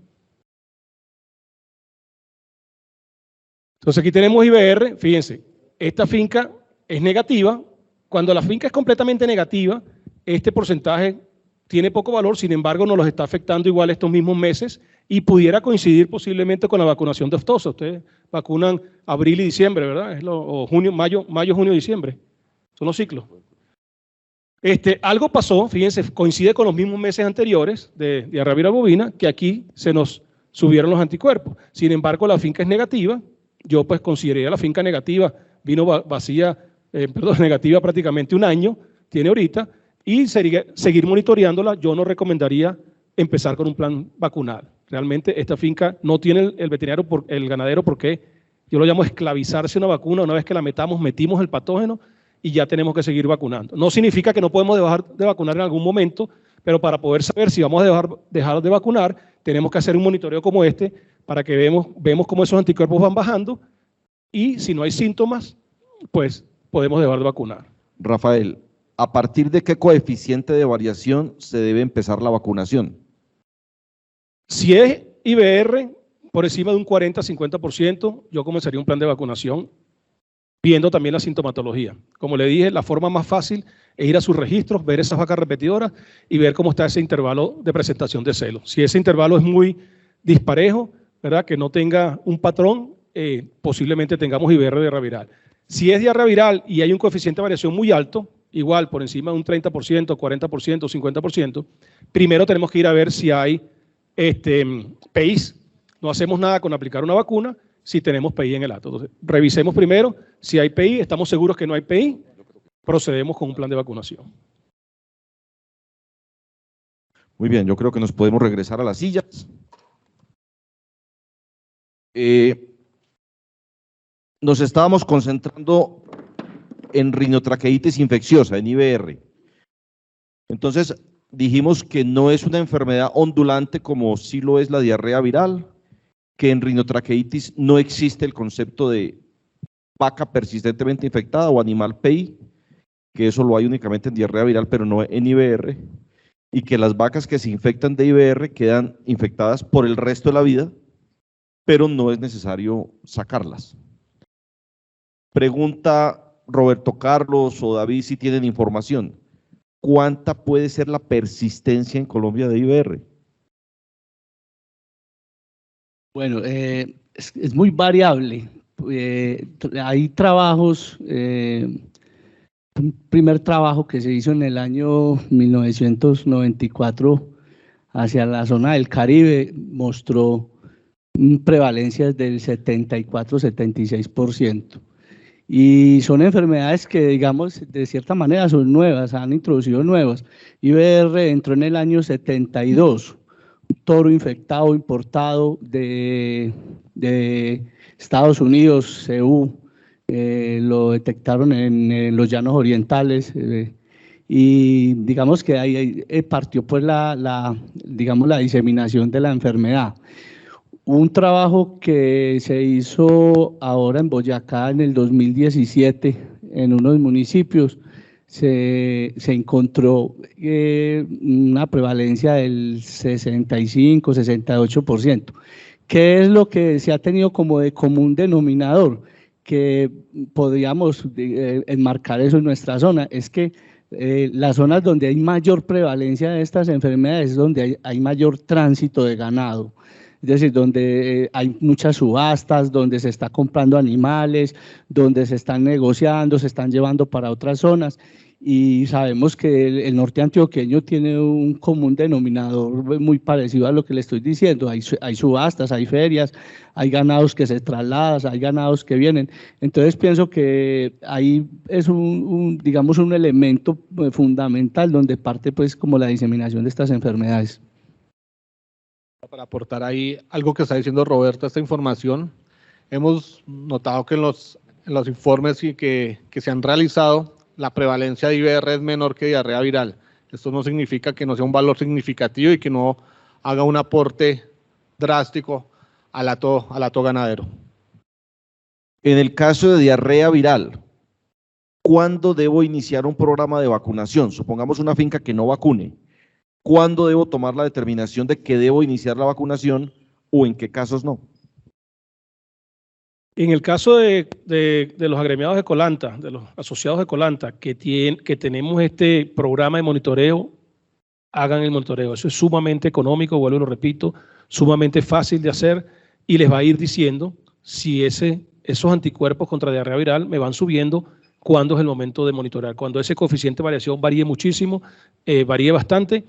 Entonces aquí tenemos IBR, fíjense, esta finca es negativa. Cuando la finca es completamente negativa, este porcentaje tiene poco valor, sin embargo nos los está afectando igual estos mismos meses y pudiera coincidir posiblemente con la vacunación de aftosa. Ustedes vacunan abril y diciembre, ¿verdad? O junio, mayo, junio, diciembre. Son los ciclos. Algo pasó, fíjense, coincide con los mismos meses anteriores de diarrea viral bovina, que aquí se nos subieron los anticuerpos. Sin embargo, la finca es negativa. Yo pues consideré la finca negativa, vino vacía, negativa prácticamente un año, tiene ahorita y seguir monitoreándola. Yo no recomendaría empezar con un plan vacunal. Realmente esta finca no tiene el veterinario, el ganadero, porque yo lo llamo esclavizarse una vacuna. Una vez que la metimos el patógeno y ya tenemos que seguir vacunando. No significa que no podemos dejar de vacunar en algún momento, pero para poder saber si vamos a dejar de vacunar, tenemos que hacer un monitoreo como este para que vemos cómo esos anticuerpos van bajando y si no hay síntomas, pues podemos dejar de vacunar.
Rafael, ¿a partir de qué coeficiente de variación se debe empezar la vacunación?
Si es IBR por encima de un 40-50%, yo comenzaría un plan de vacunación viendo también la sintomatología. Como le dije, la forma más fácil es ir a sus registros, ver esas vacas repetidoras y ver cómo está ese intervalo de presentación de celo. Si ese intervalo es muy disparejo, ¿verdad?, que no tenga un patrón, posiblemente tengamos IBR diarrea viral. Si es diarrea viral y hay un coeficiente de variación muy alto, igual por encima de un 30%, 40%, 50%, primero tenemos que ir a ver si hay PEIs. No hacemos nada con aplicar una vacuna si tenemos PI en el acto. Entonces, revisemos primero si hay PI, estamos seguros que no hay PI, procedemos con un plan de vacunación.
Muy bien, yo creo que nos podemos regresar a las sillas. Nos estábamos concentrando en rinotraqueitis infecciosa, en IBR. Entonces, dijimos que no es una enfermedad ondulante como sí lo es la diarrea viral, que en rinotraqueitis no existe el concepto de vaca persistentemente infectada o animal PI, que eso lo hay únicamente en diarrea viral, pero no en IBR, y que las vacas que se infectan de IBR quedan infectadas por el resto de la vida, pero no es necesario sacarlas. Pregunta Roberto Carlos o David si tienen información. ¿Cuánta puede ser la persistencia en Colombia de IBR?
Bueno, es muy variable. Hay trabajos, un primer trabajo que se hizo en el año 1994 hacia la zona del Caribe mostró prevalencias del 74-76%. Y son enfermedades que, digamos, de cierta manera son nuevas, han introducido nuevas. IBR entró en el año 72. Toro infectado importado de Estados Unidos, CU, lo detectaron en los llanos orientales y digamos que ahí partió pues digamos, la diseminación de la enfermedad. Un trabajo que se hizo ahora en Boyacá en el 2017 en unos municipios, se encontró una prevalencia del 65-68%. ¿Qué es lo que se ha tenido como de común denominador? Que podríamos enmarcar eso en nuestra zona, es que las zonas donde hay mayor prevalencia de estas enfermedades es donde hay mayor tránsito de ganado. Es decir, donde hay muchas subastas, donde se está comprando animales, donde se están negociando, se están llevando para otras zonas. Y sabemos que el norte antioqueño tiene un común denominador muy parecido a lo que le estoy diciendo. Hay subastas, hay ferias, hay ganados que se trasladan, hay ganados que vienen. Entonces pienso que ahí es digamos, un elemento fundamental donde parte pues como la diseminación de estas enfermedades.
Para aportar ahí algo que está diciendo Roberto, esta información, hemos notado que en los informes que se han realizado, la prevalencia de IBR es menor que diarrea viral. Esto no significa que no sea un valor significativo y que no haga un aporte drástico al hato ganadero.
En el caso de diarrea viral, ¿cuándo debo iniciar un programa de vacunación? Supongamos una finca que no vacune. ¿Cuándo debo tomar la determinación de que debo iniciar la vacunación o en qué casos no?
En el caso de los agremiados de Colanta, de los asociados de Colanta, que tenemos este programa de monitoreo, hagan el monitoreo. Eso es sumamente económico, vuelvo y lo repito, sumamente fácil de hacer y les va a ir diciendo si esos anticuerpos contra diarrea viral me van subiendo, cuándo es el momento de monitorear. Cuando ese coeficiente de variación varíe muchísimo, varíe bastante,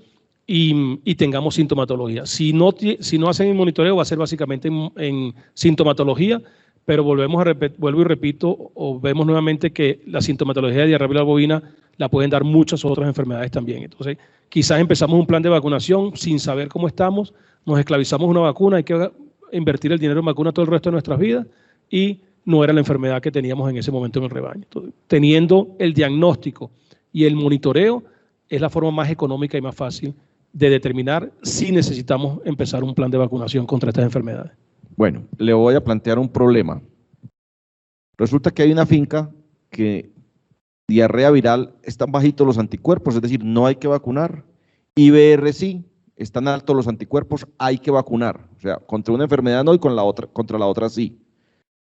y tengamos sintomatología. Si no hacen el monitoreo, va a ser básicamente en sintomatología, pero vuelvo y repito, o vemos nuevamente que la sintomatología de diarrea viral bovina la pueden dar muchas otras enfermedades también. Entonces, quizás empezamos un plan de vacunación sin saber cómo estamos, nos esclavizamos una vacuna, hay que invertir el dinero en vacuna todo el resto de nuestras vidas y no era la enfermedad que teníamos en ese momento en el rebaño. Entonces, teniendo el diagnóstico y el monitoreo es la forma más económica y más fácil de determinar si necesitamos empezar un plan de vacunación contra estas enfermedades.
Bueno, le voy a plantear un problema. Resulta que hay una finca que diarrea viral están bajitos los anticuerpos, es decir, no hay que vacunar. IBR sí, están altos los anticuerpos, hay que vacunar. O sea, contra una enfermedad no y contra la otra sí.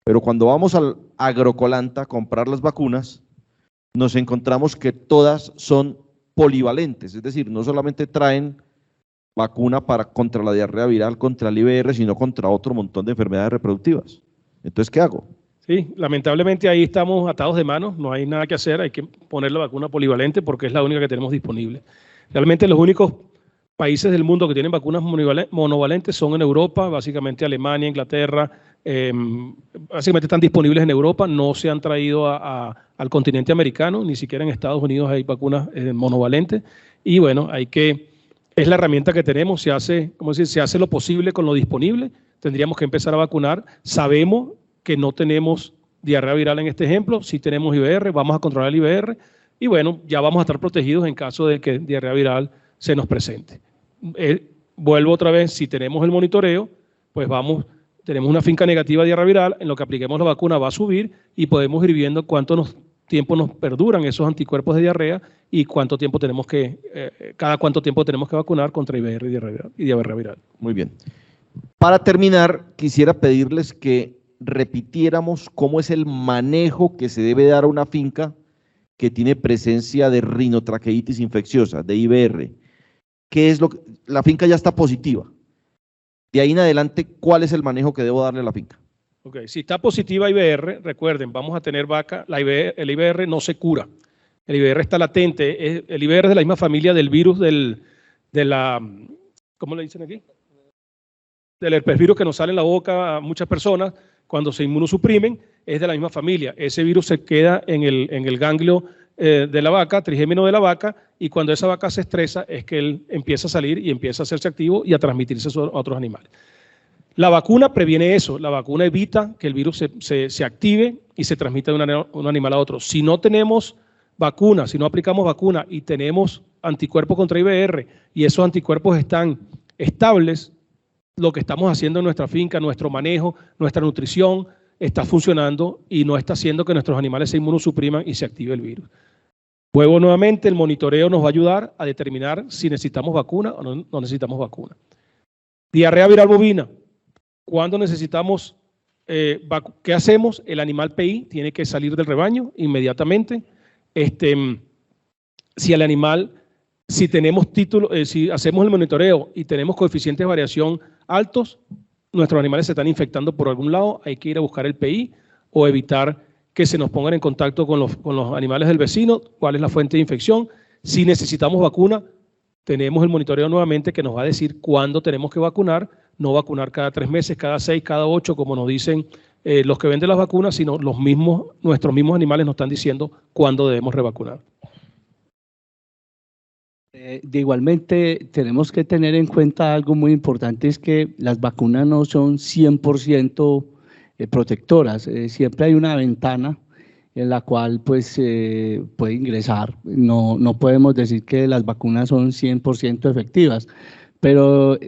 Pero cuando vamos al Agrocolanta a comprar las vacunas, nos encontramos que todas son polivalentes, es decir, no solamente traen vacuna contra la diarrea viral, contra el IBR, sino contra otro montón de enfermedades reproductivas. Entonces, ¿qué hago?
Sí, lamentablemente ahí estamos atados de manos, no hay nada que hacer, hay que poner la vacuna polivalente porque es la única que tenemos disponible. Realmente los únicos países del mundo que tienen vacunas monovalentes son en Europa, básicamente Alemania, Inglaterra, básicamente están disponibles en Europa, no se han traído al continente americano, ni siquiera en Estados Unidos hay vacunas monovalentes, y bueno, es la herramienta que tenemos, se hace lo posible con lo disponible, tendríamos que empezar a vacunar, sabemos que no tenemos diarrea viral en este ejemplo, sí tenemos IBR, vamos a controlar el IBR, y bueno, ya vamos a estar protegidos en caso de que diarrea viral se nos presente. Vuelvo otra vez, si tenemos el monitoreo, pues tenemos una finca negativa de diarrea viral, en lo que apliquemos la vacuna va a subir y podemos ir viendo tiempo nos perduran esos anticuerpos de diarrea y cuánto tiempo cada cuánto tiempo tenemos que vacunar contra IBR y diarrea viral.
Muy bien. Para terminar, quisiera pedirles que repitiéramos cómo es el manejo que se debe dar a una finca que tiene presencia de rinotraqueitis infecciosa, de IBR. ¿Qué es la finca ya está positiva? De ahí en adelante, ¿cuál es el manejo que debo darle a la finca?
Ok, si está positiva IBR, recuerden, vamos a tener vaca, el IBR no se cura. El IBR está latente, el IBR es de la misma familia del virus ¿cómo le dicen aquí? Del herpesvirus que nos sale en la boca a muchas personas cuando se inmunosuprimen, es de la misma familia. Ese virus se queda en el ganglio de la vaca, trigémino de la vaca, y cuando esa vaca se estresa es que él empieza a salir y empieza a hacerse activo y a transmitirse a otros animales. La vacuna previene eso, la vacuna evita que el virus se active y se transmita de un animal a otro. Si no tenemos vacuna, si no aplicamos vacuna y tenemos anticuerpos contra IBR y esos anticuerpos están estables, lo que estamos haciendo en nuestra finca, nuestro manejo, nuestra nutrición, está funcionando y no está haciendo que nuestros animales se inmunosupriman y se active el virus. Luego, nuevamente, el monitoreo nos va a ayudar a determinar si necesitamos vacuna o no necesitamos vacuna. Diarrea viral bovina. ¿Cuándo necesitamos? ¿Qué hacemos? El animal PI tiene que salir del rebaño inmediatamente. Si tenemos si hacemos el monitoreo y tenemos coeficientes de variación altos, nuestros animales se están infectando por algún lado, hay que ir a buscar el PI o evitar que se nos pongan en contacto con los animales del vecino, cuál es la fuente de infección. Si necesitamos vacuna, tenemos el monitoreo nuevamente que nos va a decir cuándo tenemos que vacunar, no vacunar cada 3 meses, cada 6, cada 8, como nos dicen los que venden las vacunas, sino nuestros mismos animales nos están diciendo cuándo debemos revacunar.
De igualmente, tenemos que tener en cuenta algo muy importante, es que las vacunas no son 100% protectoras, siempre hay una ventana en la cual pues puede ingresar, no podemos decir que las vacunas son 100% efectivas, pero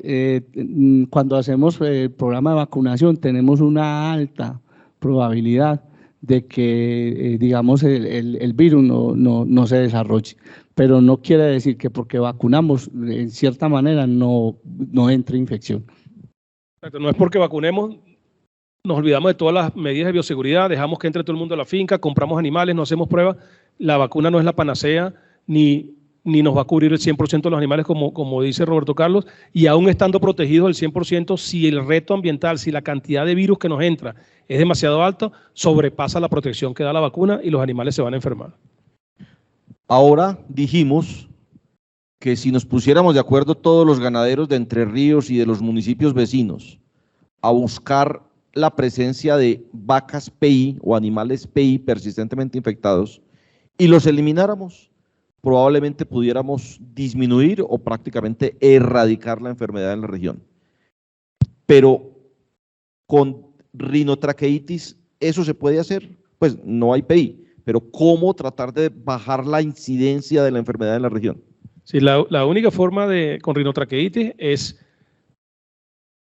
cuando hacemos el programa de vacunación tenemos una alta probabilidad de que, digamos, el virus no se desarrolle. Pero no quiere decir que porque vacunamos, en cierta manera, no entre infección.
No es porque vacunemos, nos olvidamos de todas las medidas de bioseguridad, dejamos que entre todo el mundo a la finca, compramos animales, no hacemos pruebas. La vacuna no es la panacea, ni nos va a cubrir el 100% de los animales, como dice Roberto Carlos, y aún estando protegidos el 100%, si el reto ambiental, si la cantidad de virus que nos entra es demasiado alta, sobrepasa la protección que da la vacuna y los animales se van a enfermar.
Ahora dijimos que si nos pusiéramos de acuerdo todos los ganaderos de Entre Ríos y de los municipios vecinos a buscar la presencia de vacas PI o animales PI persistentemente infectados y los elimináramos, probablemente pudiéramos disminuir o prácticamente erradicar la enfermedad en la región. Pero con rinotraqueitis, ¿eso se puede hacer? Pues no hay PI, pero ¿cómo tratar de bajar la incidencia de la enfermedad en la región?
Sí, la única forma con rinotraqueitis es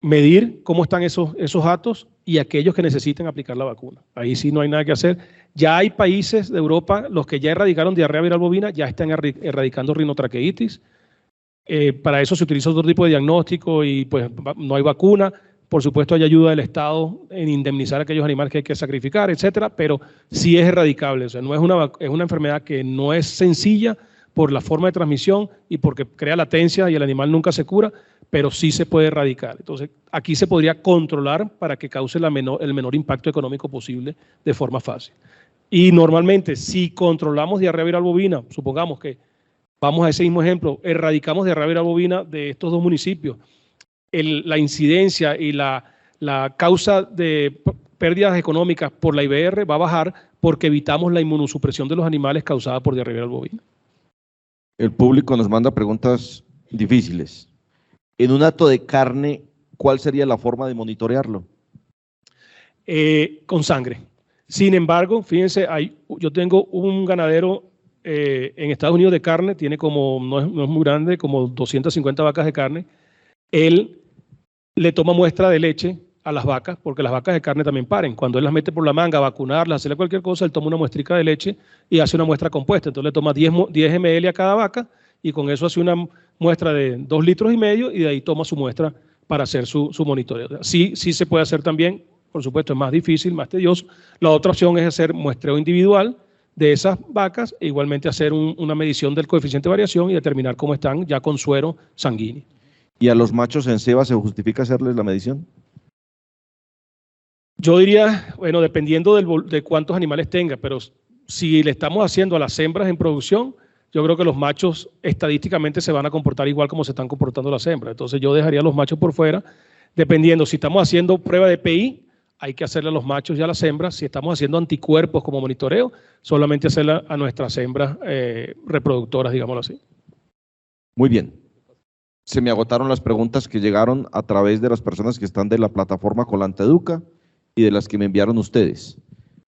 medir cómo están esos hatos y aquellos que necesiten aplicar la vacuna. Ahí sí no hay nada que hacer. Ya hay países de Europa, los que ya erradicaron diarrea viral bovina, ya están erradicando rinotraqueitis. Para eso se utiliza otro tipo de diagnóstico y pues no hay vacuna. Por supuesto hay ayuda del Estado en indemnizar a aquellos animales que hay que sacrificar, etcétera, pero sí es erradicable. O sea, no es una enfermedad que no es sencilla por la forma de transmisión y porque crea latencia y el animal nunca se cura, pero sí se puede erradicar. Entonces, aquí se podría controlar para que cause el menor impacto económico posible de forma fácil. Y normalmente, si controlamos diarrea viral bovina, supongamos que, vamos a ese mismo ejemplo, erradicamos diarrea viral bovina de estos dos municipios, la incidencia y la causa de pérdidas económicas por la IBR va a bajar porque evitamos la inmunosupresión de los animales causada por diarrea viral bovina.
El público nos manda preguntas difíciles. En un hato de carne, ¿cuál sería la forma de monitorearlo?
Con sangre. Sin embargo, fíjense, yo tengo un ganadero en Estados Unidos de carne, tiene no es muy grande, como 250 vacas de carne. Él le toma muestra de leche a las vacas, porque las vacas de carne también paren. Cuando él las mete por la manga a vacunarlas, hacerle cualquier cosa, él toma una muestrica de leche y hace una muestra compuesta. Entonces le toma 10 ml a cada vaca y con eso hace una muestra de 2,5 litros y de ahí toma su muestra para hacer su monitoreo. Sí se puede hacer también, por supuesto es más difícil, más tedioso. La otra opción es hacer muestreo individual de esas vacas e igualmente hacer una medición del coeficiente de variación y determinar cómo están ya con suero sanguíneo.
¿Y a los machos en ceba se justifica hacerles la medición?
Yo diría, bueno, dependiendo de cuántos animales tenga, pero si le estamos haciendo a las hembras en producción, yo creo que los machos estadísticamente se van a comportar igual como se están comportando las hembras. Entonces yo dejaría a los machos por fuera, dependiendo si estamos haciendo prueba de PI, hay que hacerle a los machos y a las hembras. Si estamos haciendo anticuerpos como monitoreo, solamente hacerla a nuestras hembras reproductoras, digámoslo así.
Muy bien. Se me agotaron las preguntas que llegaron a través de las personas que están de la plataforma Colanta Educa y de las que me enviaron ustedes.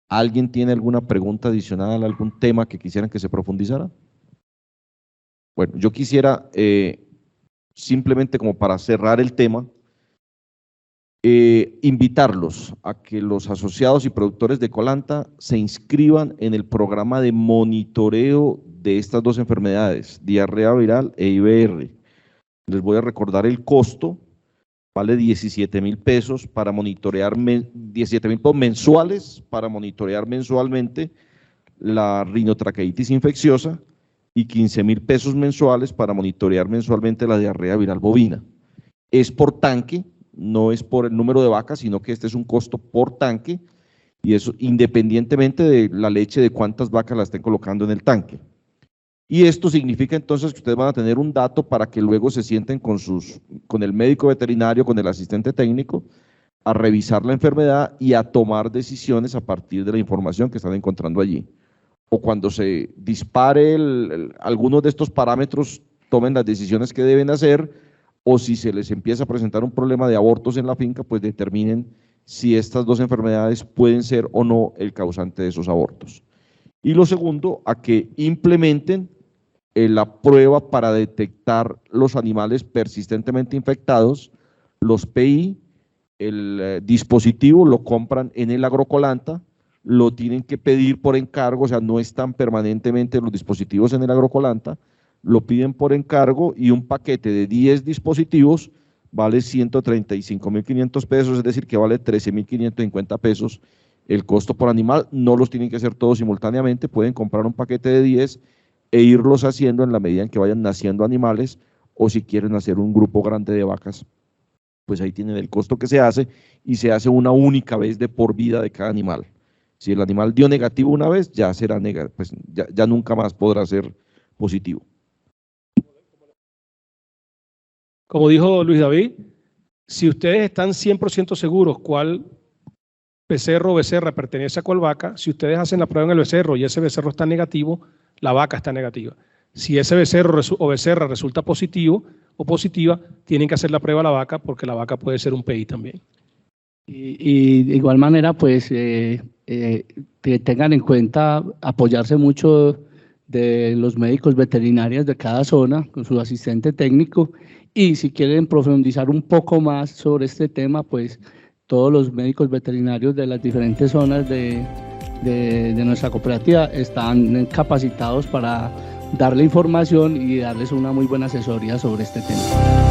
¿Alguien tiene alguna pregunta adicional, algún tema que quisieran que se profundizara? Bueno, yo quisiera simplemente como para cerrar el tema, invitarlos a que los asociados y productores de Colanta se inscriban en el programa de monitoreo de estas dos enfermedades, diarrea viral e IBR. Les voy a recordar el costo, vale 17,000 pesos para monitorear, 17,000 pesos mensuales para monitorear mensualmente la rinotraqueitis infecciosa y 15,000 pesos mensuales para monitorear mensualmente la diarrea viral bovina. Es por tanque, no es por el número de vacas, sino que este es un costo por tanque y eso independientemente de la leche, de cuántas vacas la estén colocando en el tanque. Y esto significa entonces que ustedes van a tener un dato para que luego se sienten con el médico veterinario, con el asistente técnico, a revisar la enfermedad y a tomar decisiones a partir de la información que están encontrando allí. O cuando se dispare algunos de estos parámetros, tomen las decisiones que deben hacer, o si se les empieza a presentar un problema de abortos en la finca, pues determinen si estas dos enfermedades pueden ser o no el causante de esos abortos. Y lo segundo, a que implementen la prueba para detectar los animales persistentemente infectados, los PI, el dispositivo lo compran en el Agrocolanta, lo tienen que pedir por encargo, o sea, no están permanentemente los dispositivos en el Agrocolanta, lo piden por encargo y un paquete de 10 dispositivos vale 135,500 pesos, es decir, que vale 13,550 pesos el costo por animal. No los tienen que hacer todos simultáneamente, pueden comprar un paquete de 10 e irlos haciendo en la medida en que vayan naciendo animales, o si quieren hacer un grupo grande de vacas, pues ahí tienen el costo que se hace y se hace una única vez de por vida de cada animal. Si el animal dio negativo una vez, ya será negativo, pues ya nunca más podrá ser positivo.
Como dijo Luis David, si ustedes están 100% seguros cuál becerro o becerra pertenece a cuál vaca, si ustedes hacen la prueba en el becerro y ese becerro está negativo, la vaca está negativa. Si ese becerro o becerra resulta positivo o positiva, tienen que hacer la prueba a la vaca porque la vaca puede ser un PI también.
Y de igual manera, pues, que tengan en cuenta apoyarse mucho de los médicos veterinarios de cada zona, con su asistente técnico, y si quieren profundizar un poco más sobre este tema, pues todos los médicos veterinarios de las diferentes zonas de nuestra cooperativa están capacitados para darle información y darles una muy buena asesoría sobre este tema.